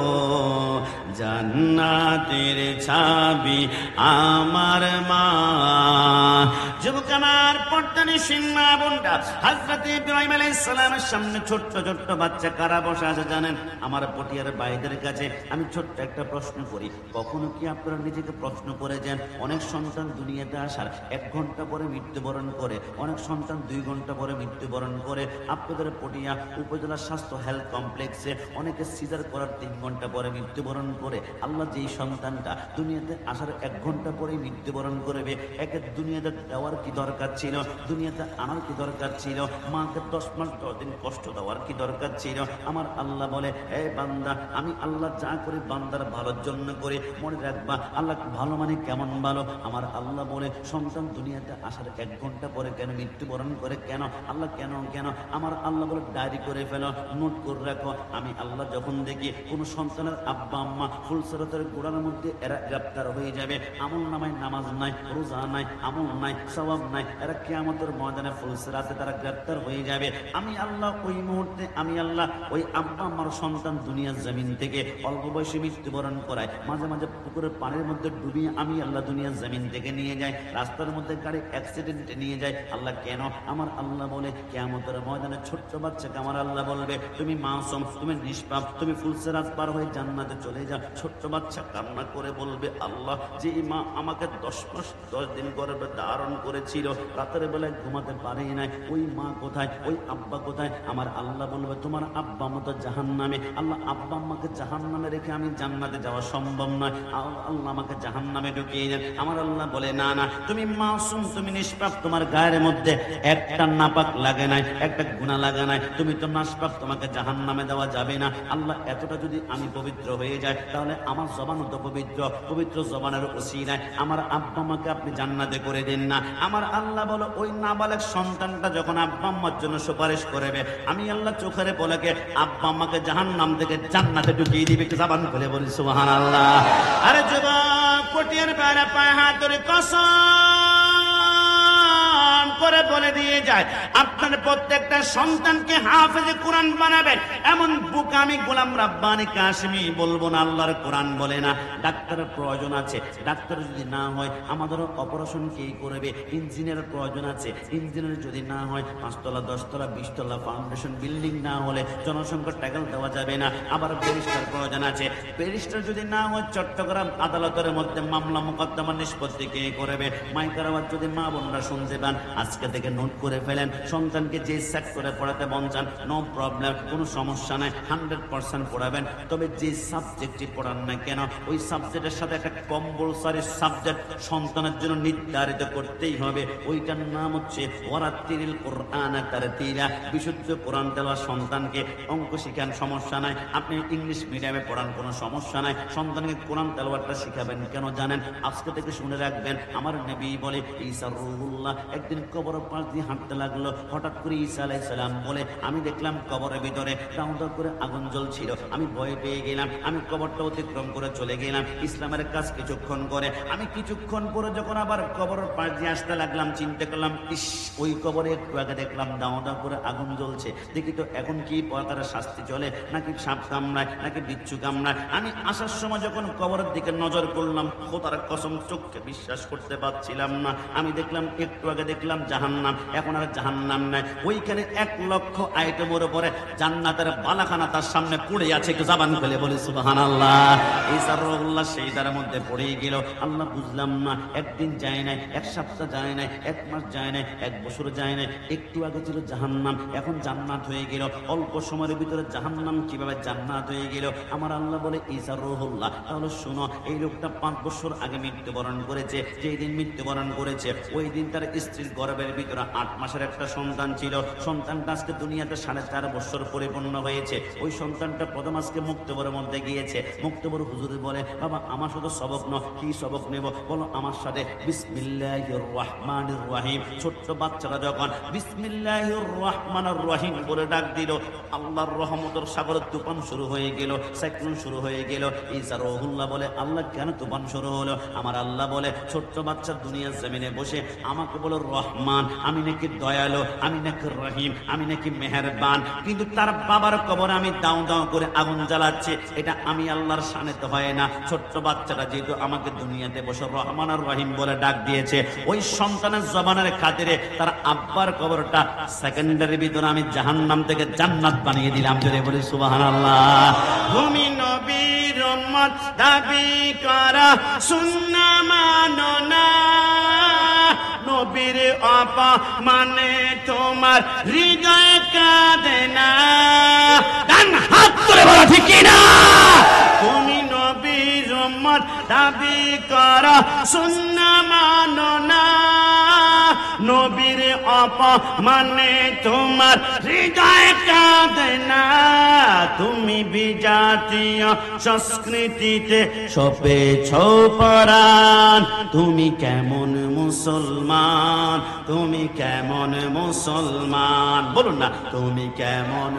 A: জান্নাতের চাবি আমার মা। যুবক আমার, পর্দানিশীল মা বোনরা, হযরত ইব্রাহিম আলাইহিস সালামের সামনে ছোট্ট ছোট্ট বাচ্চা কারা বসে আছে জানেন? আমার পটিয়ার ভাইদের কাছে আমি ছোট্ট একটা প্রশ্ন করি, কখনো কি আপনারা নিজেকে প্রশ্ন করেছেন, অনেক সন্তান দুনিয়াতে আসার 1 ঘন্টা পরে মৃত্যুবরণ করে, অনেক সন্তান 2 ঘন্টা পরে মৃত্যুবরণ করে। আপনাদের পটিয়া উপজেলা স্বাস্থ্য হেলথ কমপ্লেক্সে অনেকে সিজার করার 3 ঘন্টা পরে মৃত্যুবরণ করে। আল্লাহ যেই সন্তানটা দুনিয়াতে আসার 1 ঘন্টা পরে মৃত্যুবরণ করবে, একে দুনিয়াতে দেওয়ার কি দরকার ছিল? দুনিয়াতে আনার কি দরকার ছিল? মাকে 10 মাস 10 দিন কষ্ট দেওয়ার কি দরকার ছিল? আমার আল্লাহ বলে, এ বান্দা, আমি আল্লাহ যা করি বান্দার ভালোর জন্য করি। মনে রাখবা, আল্লাহ ভালো মানে কেমন ভালো? আমার আল্লাহ বলে, সন্তান দুনিয়াতে আসার 1 ঘন্টা পরে কেন মৃত্যুবরণ করে? কেন আল্লাহ কেন কেন? আমার আল্লাহ বলে, ডায়েরি করে ফেলো, নোট করে রাখো। আমি আল্লাহ যখন দেখি কোন সন্তানের আব্বা আম্মা ফুলসরাতের গোড়ার মধ্যে এরা গ্রেপ্তার হয়ে যাবে, আমল নামায় নামাজ নাই, রোজা নাই, আমল নাই, সওয়াব নাই, এরা কিয়ামতের ময়দানে ফুলসরাতে তারা গ্রেপ্তার হয়ে যাবে। আমি আল্লাহ ওই মুহূর্তে, আমি আল্লাহ ওই আব্বা আম্মার সন্তান দুনিয়ার জমিন থেকে অল্প বয়সে মৃত্যুবরণ করায়, মাঝে মাঝে পুকুরের পানির মধ্যে ডুবিয়ে আমি আল্লাহ দুনিয়ার জমিন থেকে নিয়ে যাই, রাস্তার মধ্যে গাড়ি অ্যাক্সিডেন্টে নিয়ে যায়। আল্লাহ কেন? আমার আল্লাহ বলে, কিয়ামতের ময়দানে ছোট্ট বাচ্চাকে আমার আল্লাহ বলবে, তুমি মাসুম, তুমি নিষ্পাপ, তুমি ফুলসিরাত পার হয়ে জান্নাতে চলে যাও। ছোট্ট বাচ্চা কান্না করে বলবে, আল্লাহ, যে মা আমাকে 10 মাস 10 দিন গর্ভে ধারণ করেছিল, রাতের বেলায় ঘুমাতে পারি নাই, ওই মা কোথায়, ওই আব্বা কোথায়? আমার আল্লাহ বলবে, তোমার আব্বা আম্মা তো জাহান্নামে। আল্লাহ, আব্বা আম্মাকে জাহান্নামে রেখে আমি জান্নাতে যাওয়া সম্ভব নয়, আল্লাহ আমাকে জাহান্নামে ঢুকিয়ে দেন। আমার আল্লাহ বলে, না না, তুমি মাসুম, তুমি নিষ্পাপ, তোমার গায়ের মধ্যে একটা নাপাক লাগে নাই, একটা গুনাহ লাগে নাই, তুমি তো নাশপাক, তোমাকে জাহান্নামে দেওয়া যাবে না। আল্লাহ, এতটা যদি আমি পবিত্র হয়ে যাই, তাহলে আমার জবানও তো পবিত্র, পবিত্র জবানের ওসিলায় আমার আব্বা আম্মাকে আপনি জান্নাতে করে দিন না। আমার আল্লাহ বলো, ওই নাবালেগ সন্তানটা যখন আব্বা আম্মার জন্য সুপারিশ করবে, আমি আল্লাহ চোখের পলকে আব্বা আম্মাকে জাহান্নাম থেকে জান্নাতে ঢুকিয়ে দিবে। জবান খুলে বলি সুবহানাল্লাহ। আরে যুবক, পটিয়ার বেড়া পায়ে হাত ধরে কসম করে বলে দিয়ে যায়, আপনার প্রত্যেকটা সন্তানকে হাফেজে কোরআন বানাবেন। এমন বুক আমি গোলাম রাব্বানি কাশিমি বলবো না, আল্লাহর কোরআন বলে না। ডাক্তারের প্রয়োজন আছে, ডাক্তার যদি না হয় আমাদের অপারেশন কে করবে? ইঞ্জিনিয়ারের প্রয়োজন আছে, ইঞ্জিনিয়ার যদি না হয় 5 তলা 10 তলা 20 তলা ফাউন্ডেশন বিল্ডিং না হলে জনসংখ্যা ট্যাগল দেওয়া যাবে না। আবার ব্যারিস্টার প্রয়োজন আছে, ব্যারিস্টার যদি না হয় চট্টগ্রাম আদালতের মধ্যে মামলা মোকদ্দমা নিষ্পত্তি কে করবে? মাইকার আওয়াজ যদি মা বোনরা শুনতে পান, আজকে থেকে নোট করে ফেলেন। সন্তানকে যে সেক্টরে পড়াতে মন চান, নো প্রবলেম, কোনো সমস্যা নাই, 100% পড়াবেন। তবে যে সাবজেক্টটি পড়ান না কেন, ওই সাবজেক্টের সাথে একটা কম্পালসারি সাবজেক্ট সন্তানের জন্য নির্ধারিত করতেই হবে। ওইটার নাম হচ্ছে ওয়ারাত্তিলিল কোরআন তারতিলা, বিশুদ্ধ কোরআন তেলাওয়াত। সন্তানকে অঙ্ক শিখান, সমস্যা নাই, আপনি ইংলিশ মিডিয়ামে পড়ান, কোনো সমস্যা নাই, সন্তানকে কোরআন তেলাওয়াতটা শিখাবেন। কেন জানেন? আজকে থেকে শুনে রাখবেন, আমার নবী বলে, ঈসা রুহুল্লাহ একদিন কবর পাশ দিয়ে হাঁটতে লাগলো। হঠাৎ করে ঈসা আলাইহিস সালাম বলে, আমি দেখলাম কবরের ভিতরে দাউ দাউ করে আগুন জ্বলছিল, আমি ভয় পেয়ে গেলাম, আমি কবরটা অতিক্রম করে চলে গেলাম ইসলামের কাজ কিছুক্ষণ করে। আমি কিছুক্ষণ পরে যখন আবার কবরের পাশ দিয়ে আসতে লাগলাম, চিন্তা করলাম, ইস, ওই কবরে একটু আগে দেখলাম দাউ দাউ করে আগুন জ্বলছে, দেখি তো এখন কি প্রকারের শাস্তি চলে, নাকি সাপ কামড়ায়, নাকি বিচ্ছু কামড়ায়। আমি আসার সময় যখন কবরের দিকে নজর করলাম, খোদার কসম চোখকে বিশ্বাস করতে পারছিলাম না। আমি দেখলাম, একটু আগে দেখলাম জাহান্নাম, এখন আর জাহান্নাম নাই, ওইখানে 1 লক্ষ আইটেমের উপরে জান্নাতের বালাখানা তার সামনে পড়ে আছে। একটু জবান খুলে বলি সুবহানাল্লাহ। ঈসা রুহুল্লাহ সেই তার মধ্যে পড়ে গেল। আল্লাহ, বুঝলাম না, একদিন যায় নাই, 1 সপ্তাহ যায় নাই, 1 মাস যায় নাই, 1 বছর যায় নাই, একটু আগে ছিল জাহান্নাম, এখন জান্নাত হয়ে গেল। অল্প সময়ের ভিতরে জাহান্নাম কিভাবে জান্নাত হয়ে গেল? আমার আল্লাহ বলে, ঈসা রুহুল্লাহ, তাহলে শোনো, এই লোকটা 5 বছর আগে মৃত্যুবরণ করেছে। যেই দিন মৃত্যুবরণ করেছে, ওই দিন তার স্ত্রীর গর্ভের ভিতরে 8 মাসের একটা সন্তান ছিল। সন্তানটা আজকে দুনিয়াতে 4.5 বছর পরিপূর্ণ হয়েছে। ওই সন্তানটা প্রথম আজকে মুক্তবরের মধ্যে গিয়েছে। মুক্তবর হুজুর বলে, বাবা, আমার শুধু সবক ন, কি সবক নেব বলো আমার সাথে? বিসমিল্লাহির রহমানির রহিম। ছোট্ট বাচ্চারা যখন বিসমিল্লাহির রহমানির রহিম বলে ডাক দিল, আল্লাহর রহমতের সাগরের তুফান শুরু হয়ে গেল, সাইক্লোন শুরু হয়ে গেল। ঈসা রুহুল্লাহ বলে, আল্লাহ, কেন তুফান শুরু হলো? আমার আল্লাহ বলে, ছোট্ট বাচ্চা দুনিয়ার জমিনে বসে আমাকে বলো রহমান রহমান, আমি নাকি দয়ালু, আমি নাকি রহিম, আমি নাকি মেহেরবান, কিন্তু তার বাবার কবরে আমি দাও দাও করে আগুন জ্বালাচ্ছি, এটা আমি আল্লাহর শানে তো হয় না। ছোট্ট বাচ্চাটা যেহেতু আমাকে দুনিয়াতে বসে রহমান আর রহিম বলে ডাক দিয়েছে, ওই সন্তানের জবানের খাতিরে তার আব্বার কবরটা সেকেন্ডারি ভিতরে আমি জাহান্নাম থেকে জান্নাত বানিয়ে দিলাম। জোরে বলি সুবহানাল্লাহ। তুমি নবীর উম্মত দাবি করা সুন্নাহ মানো না, নবীর অপমানে তোমার হৃদয় কাঁদে না। ডান হাত তুলে বলো ঠিক কি না? তুমি নবীর উম্মত দাবি করা সুন্নাহ মানো না, নবীর অপমানে তোমার হৃদয় কাঁদে না। তুমি বিজাতীয় সংস্কৃতিতে সপেছ পরাণ, তুমি কেমন মুসলমান, তুমি কেমন মুসলমান, বলুন না তুমি কেমন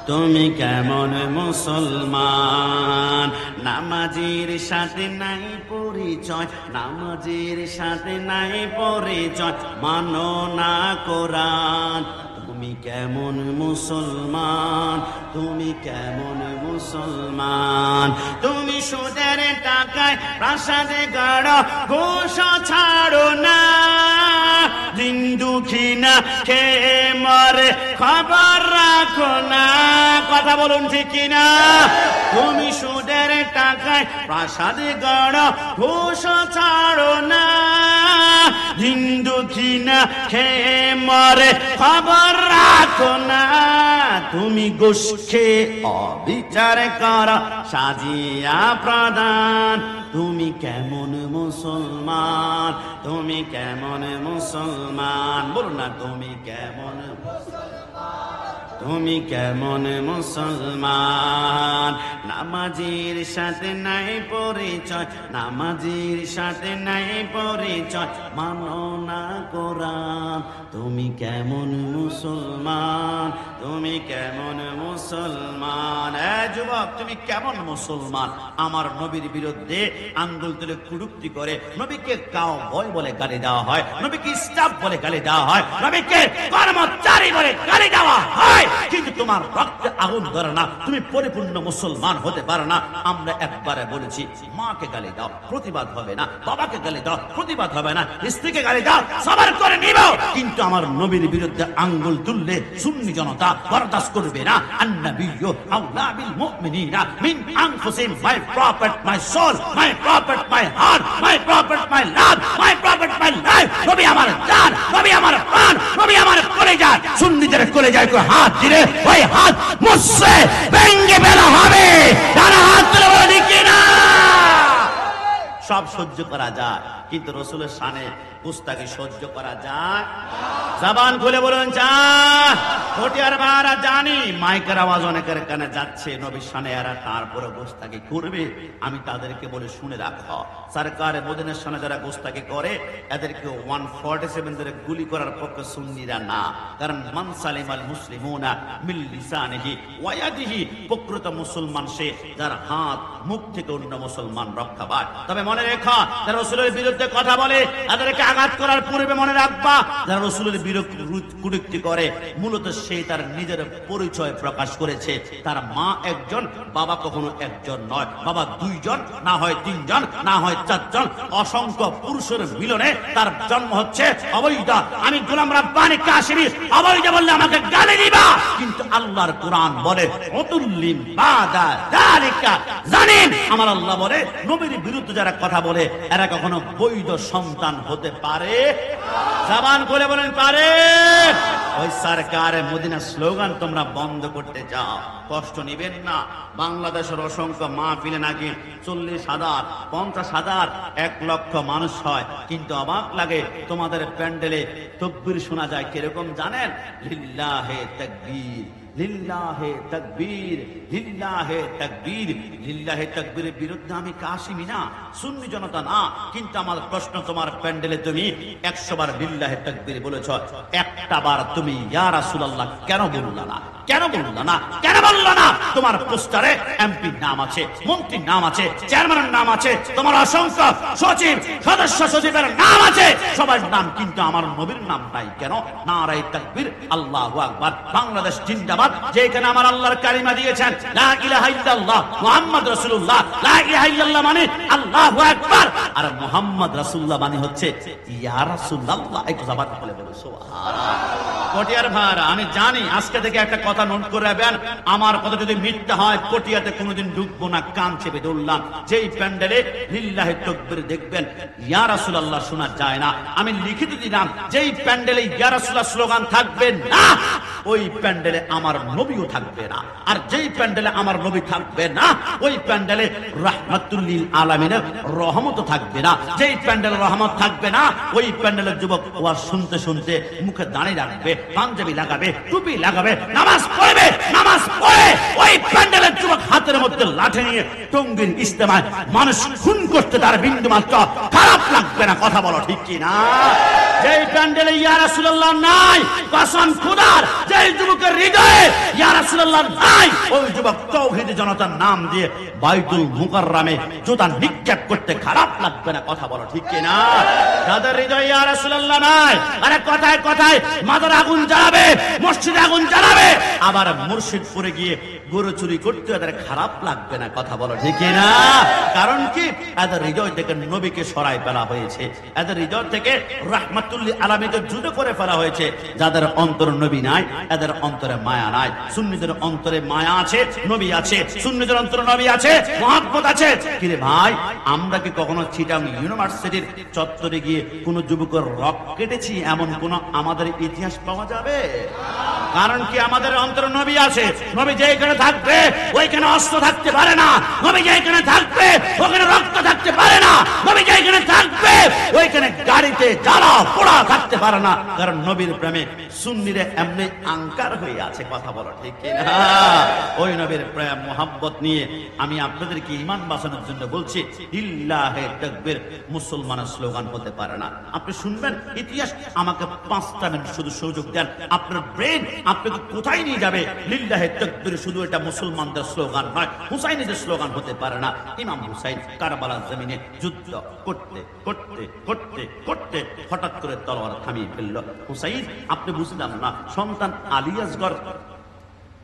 A: তুমি কেমন মুসলমান। নামাজির সাথে নাই পরিচয়, নামাজির সাথে নাই পরিচয়, মানো না কোরআন। তুমি কেমন মুসলমান, তুমি কেমন মুসলমান। তুমি সুদের টাকায় প্রাসাদে গাড়ো, ঘুষ ছাড়ো না, দিন দুঃখী না খেয়ে মরে খবর রাখো না। কথা বলুন ঠিক কিনা? তুমি সুদের টাকায় প্রাসাদে গাড়ো, ঘুষ ছাড়ো না, দিন দুঃখী না খেয়ে মরে খবর রাখো না। তুমি ঘুষ খেয়ে অবিচার করো, সাজিয়া প্রদান। তুমি কেমন মুসলমান, তুমি কেমন মুসলমান, বলুন না তুমি কেমন, তুমি কেমন মুসলমান। নামাজির সাথে নাই পরিচয়, নামাজির সাথে নাই পরিচয়, মানো না কোরআন। তুমি কেমন মুসলমান, তুমি কেমন মুসলমান। যুবক তুমি কেমন মুসলমান? আমার নবীর বিরুদ্ধে আঙ্গুল তুলে কুড়ুক্তি করে নবীকে কাউবয় বলে গালি দেওয়া হয়, নবীকে স্টাফ বলে গালি দেওয়া হয়, নবীকে কর্মচারী বলে গালি দেওয়া হয়, কিন্তু তোমার রক্তে আগুন ধরে না, তুমি পরিপূর্ণ মুসলমান হতে পারো না। আমরা একবারে বলেছি মাকে গালি দাও, প্রতিবাদ হবে না, বাবাকে গালি দাও, প্রতিবাদ হবে না, স্ত্রীকে গালি দাও, সবার করে নিব, কিন্তু আমার নবীর বিরুদ্ধে আঙ্গুল তুললে সুন্নি জনতা বরদাস্ত করবে না। আন-নাবিয়্যু আওলা বিল মুমিনিনা মিন আনফুসিহিম, my prophet, my soul, my prophet, my heart, my prophet, my love, my prophet, my life. নবী আমার জান, নবী আমার প্রাণ, নবী আমার কলেজা। সুন্নিদের কলেজায় কো হাত দিলে ওই হাত মুসে ভেঙে ফেলা হবে। তারা হাত তুলে বলে কি না? সব সহ্য করা যায়, কিন্তু রসুলের শানে গুস্তাখি সহ্য করা যায়? জবান খুলে বলুন যা। কোটিয়ার ভাড়া জানি মাইকের আওয়াজ অনেকের কানে যাচ্ছে, নবীর শানে এরা তারপরে গুস্তাখি করবে। আমি তাদেরকে বলে শুনে রাখো, সরকার মদিনার শানে যারা গুস্তাখি করে এদেরকে 147 ধরে গুলি করার পক্ষে সুন্নিরা না। কারণ মান সালিমাল মুসলিমুনা মিন লিসানিহি ওয়া ইয়াদিহি, প্রকৃত মুসলমান সে যার হাত মুখ থেকে অন্য মুসলমান রক্ষা পায়। তবে মনে রেখো, যারা রাসূলের বিরুদ্ধে কথা বলে তাদেরকে আঘাত করার পূর্বে মনে রাখবা, যারা রাসূলের বিরুদ্ধে কুটুক্তি করে মূলত সে তার নিজের পরিচয় প্রকাশ করেছে। তার মা একজন, বাবা কখনো একজন নয়, বাবা দুইজন, না হয় তিনজন, না হয় চারজন, অসংখ্য পুরুষের মিলনে তার জন্ম হচ্ছে অবৈধ। আমি গোলাম রাব্বানী কাশিমি অবৈধ বললে আমাকে গালি দিবা, কিন্তু আল্লাহর কোরআন বলে উতুল্লিম বাদা যালিকা জানিন। আমার আল্লাহ বলে নবীর বিরুদ্ধে যারা কথা বলে এরা কখনো বৈধ সন্তান হতে পারে? জবান খুলে বলেন পারে? ওই সরকার মদিনা স্লোগান তোমরা বন্ধ করতে চাও, কষ্ট নিবেন না। বাংলাদেশের অসংখ্য মাহফিলে নাকি 40,000, 50,000, 1 লক্ষ মানুষ হয়, কিন্তু অবাক লাগে তোমাদের প্যান্ডেলে তকবীর শোনা যায় কিরকম জানেন? লিল্লাহে তাকবীর, লিল্লাহে তাকবীর, লিল্লাহে তাকবীর। লিল্লাহে তাকবীরের বিরুদ্ধে আমি কাশিমি না, সুন্নি জনতা না। কিন্তু আমার প্রশ্ন, তোমার প্যান্ডেলে তুমি 100 বার লিল্লাহে তাকবীর বলেছ, একটা বার তুমি ইয়া রাসূলুল্লাহ কেন বললা না? কেন বললা না? কেন বললা না? তোমার পোস্টারে এমপির নাম আছে, মন্ত্রীর নাম আছে, চেয়ারম্যানের নাম আছে, তোমার অসংখ্য সচিব, সদস্য সচিবের নাম আছে, সবার নাম, কিন্তু আমার নবীর নাম নাই কেন? নারে তাকবীর, আল্লাহু আকবার, বাংলাদেশ জিন্দাবাদ। যেখানে আমার আল্লাহর কালিমা দিয়েছেন লা ইলাহা ইল্লাল্লাহ মুহাম্মদ রাসূলুল্লাহ, লা ইলাহা ইল্লাল্লাহ মানে আল্লাহু আকবার, আর মুহাম্মদ রাসূলুল্লাহ মানে হচ্ছে ইয়া রাসূলুল্লাহ। একটু জবান খুলে বলো সুবহানাল্লাহ। পটিয়ার ভাইরা, আমি জানি আজকে থেকে একটা কথা নোট করে রাখবেন, আমার কথা যদি মিথ্যা হয় পটিয়াতে কোনোদিন ঢুকবো না। কান চেপে ধরলাম, যেই প্যান্ডেলে লিল্লাহি তাকবীর দেখবেন ইয়া রাসূলুল্লাহ শোনা যায় না, আমি লিখিত দিলাম, যেই প্যান্ডেলে ইয়া রাসূলুল্লাহ স্লোগান থাকবে না, ওই প্যান্ডেলে আমার নবীও থাকবে না। আর যেই প্যান্ডেলে আমার নবী থাকবে না, ওই প্যান্ডেলে রাহমাতুল লিল আলামিনের রহমত থাকবে না। যেই প্যান্ডেলে রহমত থাকবে না, ওই প্যান্ডেলের যুবক ওয়াজ শুনতে শুনতে মুখে দাঁড়িয়ে রাখবে, পাঞ্জাবি লাগাবে, টুপি লাগাবে, নামাজ পড়বে, নামাজ পড়ে ওই প্যান্ডেলের যুবক হাতের মধ্যে লাঠি নিয়ে টঙ্গীর ইজতেমায় মানুষ খুন করতে তার বিন্দু মাত্র খারাপ লাগবে না। কথা বলো ঠিক কি না? যেই প্যান্ডেলে ইয়া রাসূলুল্লাহ নাই, কসম খোদার, যেই যুবকের হৃদয়ে ইয়া রাসূলুল্লাহ নাই, ওই যুবক তাওহীদের জনতার নাম দিয়ে বাইতুল মুকাররমে জুতা নিক্ষেপ করতে খারাপ লাগবে না। কথা বলো ঠিক কি না? যাদের হৃদয়ে ইয়া রাসূলুল্লাহ নাই, আরে কথায় কথায় মাদার আগুন জ্বালাবে, মসজিদে আগুন জ্বালাবে, আবার মুর্শিদপুরে গিয়ে গরু চুরি করতে এদের খারাপ লাগবে না। কথা বলো ঠিক না? কারণ কি? এদের হৃদয় থেকে নবীকে সরাই ফেলা হয়েছে, এদের হৃদয় থেকে রাহমাতুল লিল আলামিনকে জুদা করে ফেলা হয়েছে। যাদের অন্তর নবী নাই, এদের অন্তরে মায়া নাই। সুন্নিদের অন্তরে মায়া আছে, নবী আছে, সুন্নিদের অন্তরে নবী আছে, মহব্বত আছে। কিরে ভাই, আমরা কি কখনো চিটাং ইউনিভার্সিটির চত্বরে গিয়ে কোন যুবকের রক কেটেছি? এমন কোন আমাদের ইতিহাস পাওয়া যাবে? কারণ কি? আমাদের অন্তরে নবী আছে। নবী যেখানে থাকবে ওইখানে অস্ত্র থাকতে পারে না, নবী যেখানে থাকবে ওখানে রক্ত থাকতে পারে না, নবী যেখানে থাকবে ওইখানে গাড়িতে জ্বালা পোড়া থাকতে পারে না। কারণ নবীর প্রেমে সুন্নিরা এমনি আঙ্কার হয়ে আছে। কথা বলো ঠিক কিনা? ওই নবীর প্রেম মোহাব্বত নিয়ে আমি আপনাদেরকে ঈমান বাঁচানোর জন্য বলছি, লিল্লাহে তাকবীর মুসলমানের স্লোগান হতে পারে না। আপনি শুনবেন ইতিহাস, আমাকে 5টা মিনিট শুধু সুযোগ দেন, আপনার ব্রেন আপনাকে কোথায় নিয়ে যাবে। লিল্লাহে তাকবীর শুধু এটা মুসলমানদের স্লোগান নয়, হুসাইনিদের স্লোগান হতে পারে না। ইমাম হুসাইন কারবালার জমিনে যুদ্ধ করতে করতে করতে করতে হঠাৎ করে তলোয়ার থামিয়ে ফেলল। হুসাইন, আপনি বুঝলাম না, সন্তান আলী আসগর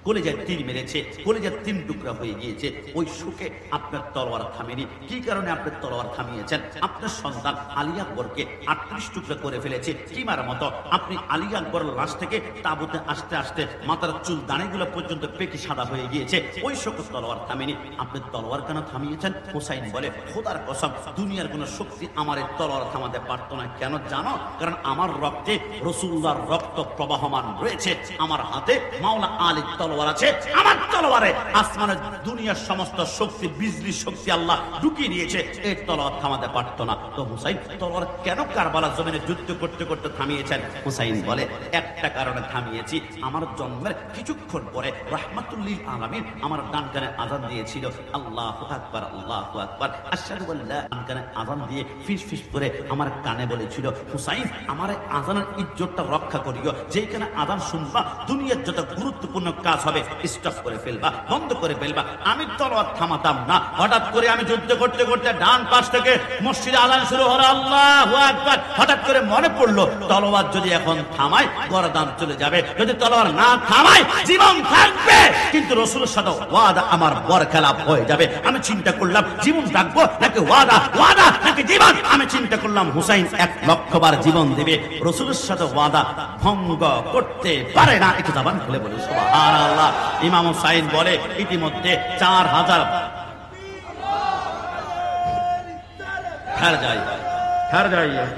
A: কলেজার তীর মেরেছে, কলেজার 3 টুকরা হয়ে গিয়েছে, ওই শোকে আপনার তলোয়ার থামেনি। কি কারণে আপনি তলোয়ার থামিয়েছেন? আপনার সন্তান আলী আকবরকে 38 টুকরা করে ফেলেছে কিমার মতো। আপনি আলী আকবরের লাশ থেকে তাবুতে আসতে আসতে মাথার চুল দাঁড়িগুলো পর্যন্ত পেকে সাদা হয়ে গিয়েছে, ওই শোকে তলোয়ার থামেনি। আপনি তলোয়ার কেন থামিয়েছেন? হুসাইন বলে, খোদার কসম, দুনিয়ার কোন শক্তি আমার এই তলোয়ার থামাতে পারতো না। কেন জানো? কারণ আমার রক্তে রাসূলুল্লাহর রক্ত প্রবাহমান রয়েছে, আমার হাতে মাওলা আলীর তলোয়ার আছে। আমার তলোয়ারে আসমানের দুনিয়ার সমস্ত শক্তি, বিজলি শক্তি আল্লাহ ঢুকিয়ে দিয়েছে, এই তলোয়ার থামাতে পারতো না। তো হুসাইন তলোয়ার কেন কারবালার জমিনে যুদ্ধ করতে করতে থামিয়েছেন? হুসাইন বলে, একটা কারণে থামিয়েছি, আমার জন্মের কিছুক্ষণ পরে রাহমাতুল লিল আলামিন আমার ডান কানে আযান দিয়েছিল, আল্লাহু আকবার, আল্লাহু আকবার, আশহাদু আল্লা, ডান কানে আযান দিয়ে ফিস ফিস করে আমার কানে বলেছিল, হুসাইন, আমার আযানের ইজ্জতটা রক্ষা করিও, যেখানে আযান শুনবা দুনিয়ার যত গুরুত্বপূর্ণ কাজ হবে স্টপ করে ফেলবা, বন্ধ করে ফেলবা। আমি তলোয়ার থামাতাম না। হঠাৎ করে আমি যুদ্ধ করতে করতে ডান পাশ থেকে মসজিদে আযান শুরু হলো, আল্লাহু আকবার। হঠাৎ করে মনে পড়লো, তলোয়ার যদি এখন থামাই গরদান চলে যাবে, যদি তলোয়ার না থামাই জীবন থাকবে, কিন্তু রাসূলের সাথে ওয়াদা আমার বরখেলাপ হয়ে যাবে। আমি চিন্তা করলাম জীবন রাখবো নাকি ওয়াদা, ওয়াদা নাকি জীবন। আমি চিন্তা করলাম হুসাইন 1,00,000 বার জীবন দেবে, রাসূলের সাথে ওয়াদা ভঙ্গ করতে পারে না। একটু জবান খুলে বলি সুবহানাল্লাহ। ইমাম হুসাইন বলে, ইতিমধ্যে 4000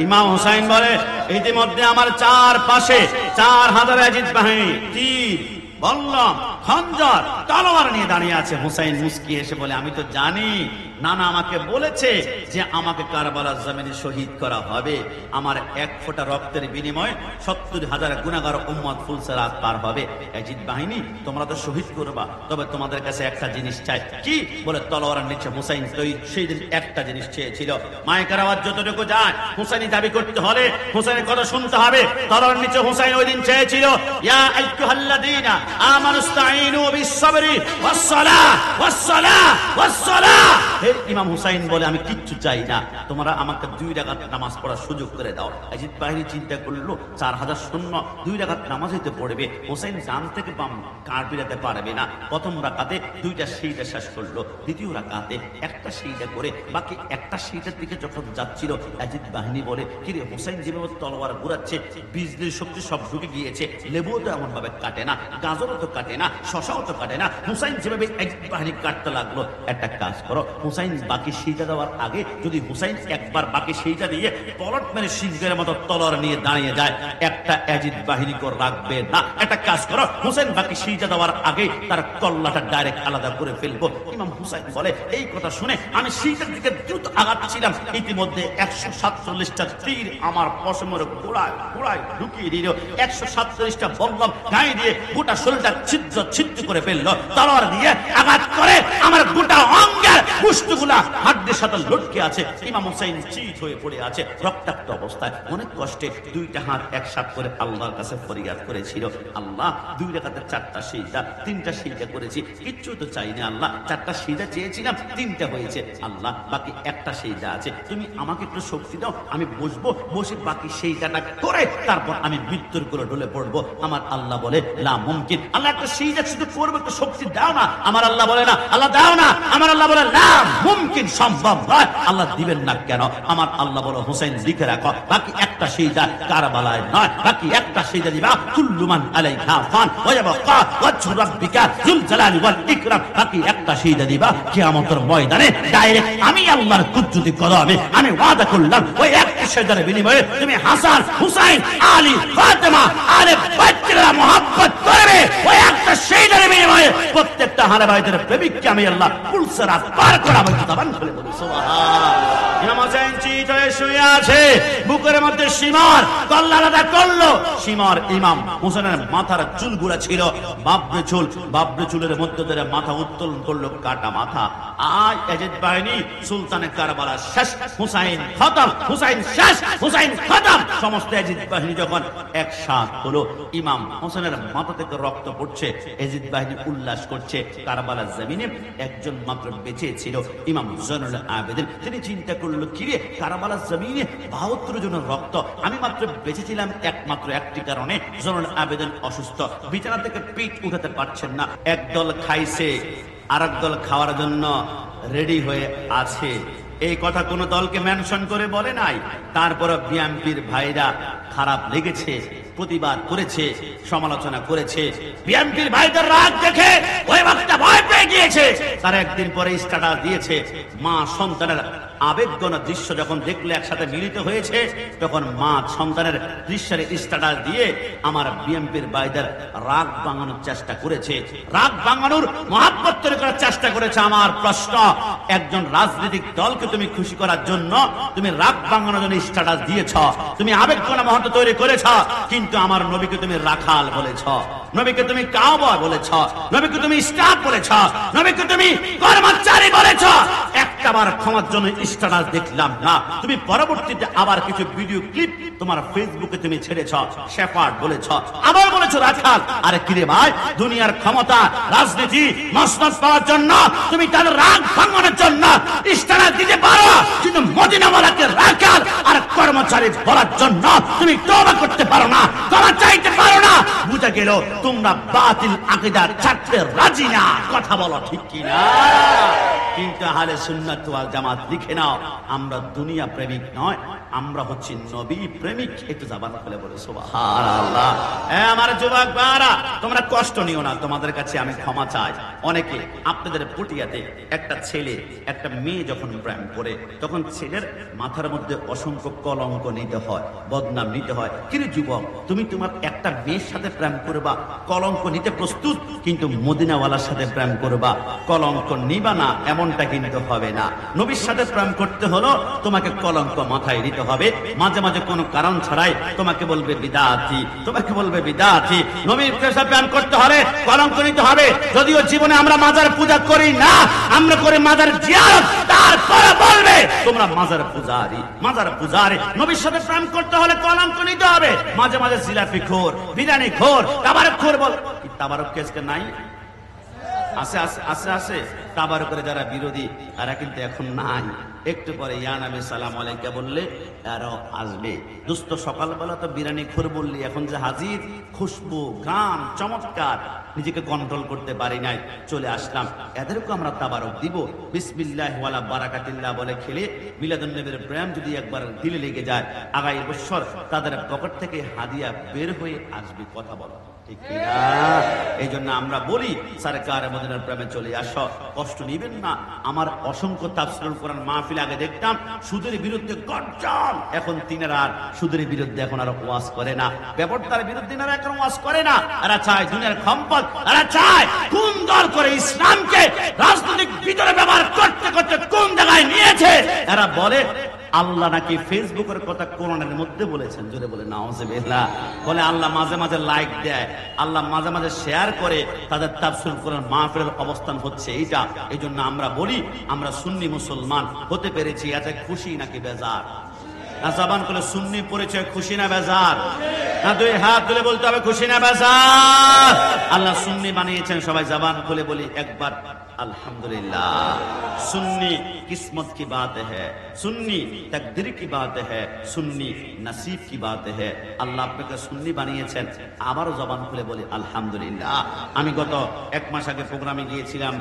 A: ইমাম হুসাইন বলে, ইতিমধ্যে আমার চারপাশে 4000 ইয়াজিদ বাহিনী তীর, বললাম, খঞ্জর, তলোয়ার নিয়ে দাঁড়িয়ে আছে। হুসাইন মুস্কি এসে বলে, আমি তো জানি নানা আমাকে বলেছে যে আমাকে কারবালার জমিনে শহীদ করা হবে। আমার 1 ফোঁটা রক্তের বিনিময়ে 70,000 গুনাহগার উম্মত ফুলসেরাত পার হবে। ইয়াজিদ বাহিনী, তোমরা তো শহীদ করবা, তবে তোমাদের কাছে একটা জিনিস চাই। কি? বলে, তলোয়ারের নিচে হুসাইন সেই দিন একটা জিনিস চেয়েছিল। মাইকের আওয়াজ যতটুকু যায় হুসাইনি দাবি করতে হলে হুসাইনের কথা শুনতে হবে। তলোয়ারের নিচে হুসাইন ওই দিন চেয়েছিল, ইয়া আইয়ুহাল্লাযীনা আমানুস্তাঈনু বিস-সাবরি ওয়াস-সালাহ ওয়াস-সালাহ ওয়াস-সালাহ। ইমাম হুসাইন বলে, আমি কিচ্ছু চাই না, তোমরা আমাকে 2 রাকাত নামাজ পড়ার সুযোগ করে দাও। ইয়াজিদ বাহিনী চিন্তা করলো 4000 সৈন্য 2 রাকাত নামাজ হইতে পড়বে, হুসাইন ডান থেকে বাম কাঁড় পিড়াতে পারবে না। প্রথম রাকাতে 2টা সিজদা শেষ করলো, দ্বিতীয় রাকাতে একটা সিজদা করে বাকি একটা সিজদার দিকে যখন যাচ্ছিল, ইয়াজিদ বাহিনী বলে, কি রে হুসাইন যেভাবে তলোয়ার ঘুরাচ্ছে, বিজলির শক্তি সব ঢুকে গিয়েছে, লেবুও তো এমন ভাবে কাটে না, গাজরও তো কাটে না, শশাও তো কাটে না। হুসাইন যেভাবে ইয়াজিদ বাহিনী কাটতে লাগলো, একটা কাজ করো, হুসাইন বাকি সিজদা দেওয়ার আগে যদি হুসাইন একবার বাকি সিজদা দিয়ে পলট মেরে সিংহের মতো তলোয়ার নিয়ে দাঁড়িয়ে যায়, একটা ইয়াজিদ বাহিনী করে রাখবে না। একটা কাজ করো, হুসাইন বাকি সিজদা দেওয়ার আগে তার কল্লাটা ডাইরেক্ট আলাদা করে ফেলবো। ইমাম হুসাইন বলে, এই কথা শুনে আমি সিজদার দিকে দ্রুত আগাচ্ছিলাম, ইতিমধ্যে 147টা তীর আমার পশমের গোড়ায় গোড়ায় ঢুকিয়ে দিল। 147টা বল্লম গায়ে দিয়ে গোটা শরীরটা ছিদ্র ছিদ্র করে ফেললো। তলোয়ার দিয়ে আঘাত করে আমার গোটা অঙ্গের পুষ্টগুলা হাড্ডির সাথে লটকে আছে। ইমাম হুসাইন চিত হয়ে পড়ে আছে রক্তাক্ত অবস্থায়, অনেক কষ্টে 2টা হাত একসাথে করে আল্লাহর কাছে ফরিয়াদ করেছিল, আল্লাহ 2 রাকাতে 4টা সিজদা, 3টা সিজদা করেছি, কিচ্ছু তো চাই না আল্লাহ, 4টা সিজদা চেয়েছিলাম, 3টা হয়েছে আল্লাহ, বাকি একটা সিজদা আছে, তুমি আমাকে একটু শক্তি দাও, আমি বসবো, বসে বাকি সিজদাটা করে তারপর আমি মৃত্যুর কোলে ঢলে পড়বো। আমার আল্লাহ বলে, লা মুমকিন, আল্লাহ একটা সিজদা শুধু করবো, একটু শক্তি দাও না। আমার আল্লাহ বলে, না আল্লাহ দাও না। আমার আল্লাহ বলে, লা মুমকিন, সম্ভব নয়। আল্লাহ দিবেন না কেন? আমার আল্লাহ বলে, হুসাইন লিখে রাখো, বাকি একটা সিজদা কারবালায় নয়, বাকি একটা সিজদা দিবা কুল্লু মান আলাইহা ফান ওয়া ইয়াবকা ওয়াজহু রাব্বিকা যুল জালালি ওয়াল ইকরাম, বাকি একটা সিজদা দিবা কিয়ামতের ময়দানে ডাইরেক্ট আমি আল্লাহর কুদরতি কদমে। আমি ওয়াদা করলাম, ওই একটা সিজদার বিনিময়ে তুমি হাসান, হুসাইন, আলী, ফাতেমা, আলে বাইতের মুহাব্বত করবে। ওই একটা সিজদার বিনিময়ে প্রত্যেকটা আহলে বাইতের প্রেমিককে আমি আল্লাহ ফুলসেরাত পার করাবো। জবান খুলে বলি সুবহানাল্লাহ। ইমাম হুসাইন চিত হয়ে শুয়ে আছে, বুকের মধ্যে সীমার কল্লা আলাদা করলো। সীমার ইমাম হুসাইনের মাথার চুলগুলা ছিল বাবরে চুল, বাবরে চুলের মধ্যে ধরে মাথা উত্তোলন করলো, কাটা মাথা। আজ ইয়াজিদ বাহিনী সুলতানে কারবালা শেষ, হুসাইন খতম, হুসাইন শেষ, হুসাইন খতম। সমস্ত ইয়াজিদ বাহিনী যখন একসাথ হলো, ইমাম হুসাইনের মাথা থেকে রক্ত পড়ছে, ইয়াজিদ বাহিনী উল্লাস করছে। কারবালার জমিনে একজন মাত্র বেঁচে ছিল, ইমাম জয়নুল আবেদিন। তিনি চিন্তা করলো, কিরে কারবালার জমিনে 72 জনের রক্ত, আমি মাত্র বেঁচেছিলাম একমাত্র একটি কারণে, জয়নুল আবেদিন অসুস্থ, বিছানা থেকে পিঠ উঠাতে পারছেন না। একদল খাইছে, আরেক দল খাওয়ার জন্য রেডি হয়ে আছে। এই কথা কোন দলকে মেনশন করে বলে নাই। তারপর বিএনপির ভাইরা খারাপ লেগেছে, প্রতিবাদ করেছে, সমালোচনা করেছে। বিএনপির ভাইদের রাগ দেখে ওই বক্তা ভয় পেয়ে গিয়েছে। তার একদিন পরে স্ট্যাটাস দিয়েছে, মা সন্তানের আবেগঘন দৃশ্য যখন দেখলে একসাথে মিলিত হয়েছে, তখন মা সন্তানের দৃশ্যের স্ট্যাটাস দিয়ে আমার বিএনপির ভাইদের রাগ ভাঙানোর চেষ্টা করেছে, রাগ ভাঙানোর মহাব্বত তৈরি করার চেষ্টা করেছে। আমার প্রশ্ন, একজন রাজনৈতিক দলকে তুমি খুশি করার জন্য তুমি রাগ ভাঙানোর জন্য স্ট্যাটাস দিয়েছ, তুমি আবেগঘন মুহূর্ত তৈরি করেছ, কিন্তু আমার নবীকে তুমি রাখাল বলেছ, নবীকে তুমি কাওবয় বলেছ, নবীকে তুমি স্টাফ বলেছ, নবীকে তুমি কর্মচারী বলেছ। একটাবার ক্ষমার জন্য স্ট্যাটাস দেখলাম না। তুমি পরবর্তীতে আবার কিছু ভিডিও ক্লিপ তোমার ফেসবুকে তুমি ছেড়েছ, শেফার্ড বলেছ, আবার বলেছ রাখাল। আরে কিরে ভাই, দুনিয়ার ক্ষমতা, রাজনীতি, মসনদ পাওয়ার জন্য তুমি তাদের রাগ ভাঙানোর জন্য স্ট্যাটাস দিতে পারো, কিন্তু মদিনাওয়ালাকে রাখাল আর কর্মচারী বলার জন্য তুমি তওবা করতে পারো না, ক্ষমা চাইতে পারো না। বুঝা গেল তোমরা বাতিল আকীদা ছাড়তে রাজি না। কথা বলো ঠিক কি না? কিন্তু আহলে সুন্নাত ওয়াল জামাত লিখে নাও, আমরা দুনিয়া প্রেমিক নয়, আমরা হচ্ছি নবী প্রেমিক। একটু জবান খুলে বলে সুবহানাল্লাহ। আমার যুবক ভাইরা, তোমরা কষ্ট নিও না, তোমাদের কাছে আমি ক্ষমা চাই। অনেকে আপনাদের পটিয়াতে একটা ছেলে একটা মেয়ে যখন প্রেম করে, তখন ছেলের মাথার মধ্যে অসংখ্য কলঙ্ক নিতে হয়, বদনাম নিতে হয়। কিন্তু যুবক, তুমি তোমার একটা মেয়ের সাথে প্রেম করবা, কলঙ্ক নিতে প্রস্তুত, কিন্তু মদিনাওয়ালার সাথে প্রেম করবা, কলঙ্ক নিবা না এমনটা কিন্তু হবে না। নবীর সাথে প্রেম করতে হলো তোমাকে কলঙ্ক মাথায় নিতে হবে। মাঝে মাঝে কোনো কারণ ছাড়াই তোমাকে বলবে বিদআতি, তোমাকে বলবে বিদআতি। নবীর সাথে প্রেম করতে হলে কলঙ্ক নিতে হবে। যদিও জীবনে আমরা মাজার পূজা করি না, আমরা করি মাজার জিয়ারত, তারপরে বলবে তোমরা মাজার পূজারি, মাজার পূজারি। নবীর সাথে প্রেম করতে হলে কলঙ্ক নিতে হবে। মাঝে মাঝে জিলাপি খোর, বিরিয়ানি খোর, তাবারক খোর। বল তাবারক কেসকে নাই? আছে আছে আছে আছে। তাবারকের যারা বিরোধী তারা কিন্তু এখন নাই। একটু পরে ইয়া নবী সালাম আলাইকা বললে তারাও আসবে। দোস্ত, সকালবেলা তো বিরিয়ানি খোর বললি, এখন যে হাজির, খুশবু, গান, চমৎকার, নিজেকে কন্ট্রোল করতে পারি নাই, চলে আসলাম। এদেরকে আমরা তাবারক দিব। বিসমিল্লাহ ওয়ালা বারাকাতিল্লাহ বলে খেলে মিলাদুন নবীর প্রেম যদি একবার দিলে লেগে যায়, আগামী বছর তাদের পকেট থেকে হাদিয়া বের হয়ে আসবে। কথা বলো ঠিক কিনা? এই জন্য আমরা বলি সরকার মদিনার প্রেমে চলে আসো, কষ্ট নিবেন না। আমার অসংখ্য তাফসীরুল কোরআন মাহফিল আগে দেখতাম সুদের বিরুদ্ধে গর্জন, এখন তিনারা আর সুদের বিরুদ্ধে এখন আর ওয়াজ করে না, ব্যবসার বিরুদ্ধে না এখন ওয়াজ করে না। এরা চায় দুনিয়ার সম্পদ, এরা চায় কোন দল করে ইসলামকে রাজনৈতিক ভিতরে ব্যবহার করতে করতে কোন জায়গায় নিয়েছে। এরা বলে আল্লাহ নাকি ফেসবুকের কথা কোরআনের মধ্যে বলেছেন, জোরে বলে নাউযুবিল্লাহ। বলে আল্লাহ মাঝে মাঝে লাইক দেয়, আল্লাহ মাঝে মাঝে শেয়ার করে, তাদের তাফসীর কোরআন মাহফিলের অবস্থান হচ্ছে এইটা। এই জন্য আমরা বলি আমরা সুন্নি মুসলমান হতে পেরেছি, এতে খুশি নাকি বেজার? না জবান খুলে সুন্নি পরিচয় খুশি না বেজার? না দুই হাত তুলে বলতে হবে খুশি না বেজার? আল্লাহ সুন্নি বানিয়েছেন, সবাই জবান খুলে বলি একবার अल्हम्दुलिल्लाह। सुन्नी किस्मत की बात है, सुन्नी तकदीर की बात है, सुन्नी नसीब की बात है। আল্লাহ আপনাকে সুন্নি বানিয়েছেন। আবারও জবান খুলে বলি আলহামদুলিল্লাহ। আমি গত এক মাস আগে প্রোগ্রামে গিয়েছিলাম,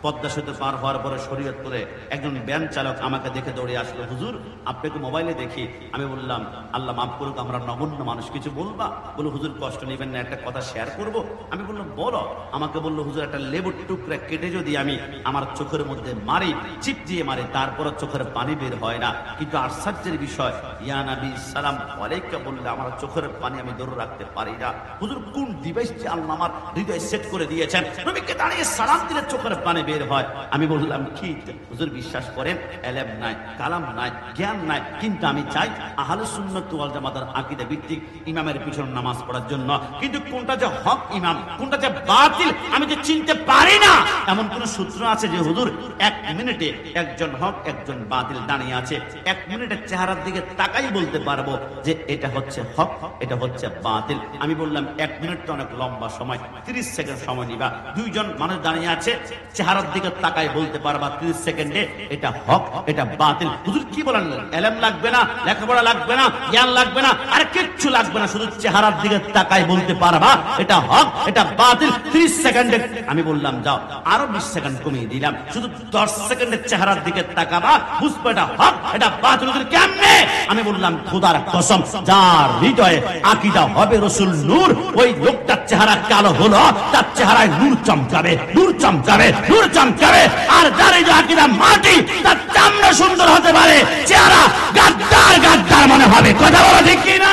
A: পদ্মা সেতু পার হওয়ার পরে শরীয়তপুরে একজন ভ্যান চালক আমাকে দেখে দৌড়ে আসলো, হুজুর আপনাকে মোবাইলে দেখি। আমি বললাম আল্লাহ মাফ করুক, আমরা নগণ্য মানুষ, কিছু বলবা? বলো হুজুর কষ্ট নেবেন না, একটা কথা শেয়ার করব। আমি বললাম বলো। আমাকে বললো হুজুর একটা লেবুর টুকরা কেটে যদি আমি আমার চোখের মধ্যে মারি, চিপ দিয়ে মারি, তারপর চোখের পানি বের হয় না। কিন্তু আশ্চর্যের বিষয়, ইয়া নবী সালাম আলাইকা বললে আমার চোখের পানি আমি ধরে রাখতে পারি না। হুজুর কোন ডিভাইস যে আল্লাহ আমার হৃদয় সেট করে দিয়েছেন, নবীকে দাঁড়িয়ে সালাম দিলে চোখের পানি বের হয়। আমি বললাম কি হুজুর বিশ্বাস করেন, এলেম নাই, কালাম নাই, জ্ঞান নাই, কিন্তু আমি চাই আহলে সুন্নাত ওয়াল জামাতের আকীদা ভিত্তিক ইমামের পিছনে নামাজ পড়ার জন্য। কিন্তু কোনটা যে হক ইমাম, কোনটা যে বাতিল আমি যে চিনতে পারি না। এমন কোন সূত্র আছে যে হুজুর এক মিনিটে একজন হক একজন বাতিল দাঁড়িয়ে আছে, এক মিনিটের চেহারার দিকে তাকাই বলতে পারবো যে এটা হচ্ছে হক, এটা হচ্ছে বাতিল? আমি বললাম এক মিনিট তো অনেক লম্বা সময়, 30 সেকেন্ড সময় নিবা। দুইজন মানুষ দাঁড়িয়ে আছে, চেহারার দিকে তাকাই বলতে পারবা 30 সেকেন্ডে এটা হক, এটা বাতিল। হুজুর কি বলেন? এলেম লাগবে না, লেখাপড়া লাগবে না, জ্ঞান লাগবে না, আর কিচ্ছু লাগবে না, শুধু চেহারার দিকে তাকাই বলতে পারবা এটা হক, এটা বাতিল 30 সেকেন্ডে। আমি বললাম যাও, আরো 20 সেকেন্ড কমিয়ে দিলাম, শুধু 10 সেকেন্ডের চেহারার দিকে তাকাবা, বুঝবে এটা হক, এটা বাতিল। কেমনে? আমি বললাম খোদার কসম, যার হৃদয়ে আকীদা হবে রসুল নূর, ওই লোকটার চেহারা কালো হলো, তার চেহারায় নূর চমকাবে, নূর চমকাবে, নূর চমকাবে। আর যার হৃদয় আকীদা মাটি, তার চামড়া সুন্দর হতে পারে, চেহারা গাদ্দার গাদ্দার মনে হবে। কথা বলো ঠিক কিনা?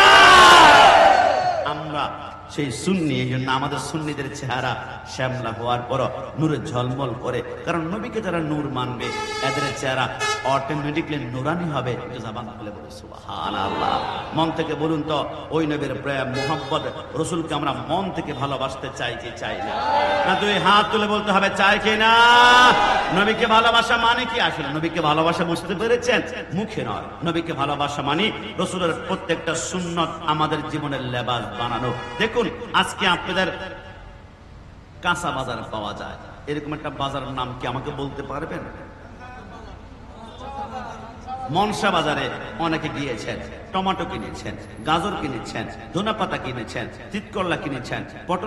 A: আমরা সেই সুন্নি, এই জন্য আমাদের সুন্নিদের চেহারা শ্যামলা হওয়ার পর নূরে ঝলমল করে, কারণ নবীকে যারা নূর মানবে এদের চেহারা অটোমেটিকলি নুরানি হবে। জবান খুলে বলে সুবহানাল্লাহ। মন থেকে বলুন তো, ওই নবীর প্রেম মুহাব্বত রসুলকে আমরা মন থেকে ভালোবাসতে চাই কি চাই না? না দুই হাত তুলে বলতে হবে চাই কি না? নবীকে ভালোবাসা মানে কি? আসলে নবীকে ভালোবাসা বুঝতে পেরেছেন? মুখে নয়। নবীকে ভালোবাসা মানে রসুলের প্রত্যেকটা সুন্নত আমাদের জীবনের লেবাস বানানো। দেখুন আজকে আপনাদের কাঁচা বাজার পাওয়া যায়, এরকম একটা বাজারের নাম কি আমাকে বলতে পারবেন? মনসা বাজারে অনেকে গিয়েছেন, টমেটো কিনেছেন, গাজর কিনেছেন, ধনেপাতা কিনেছেন, তিতকরলা কিনেছেন, পটল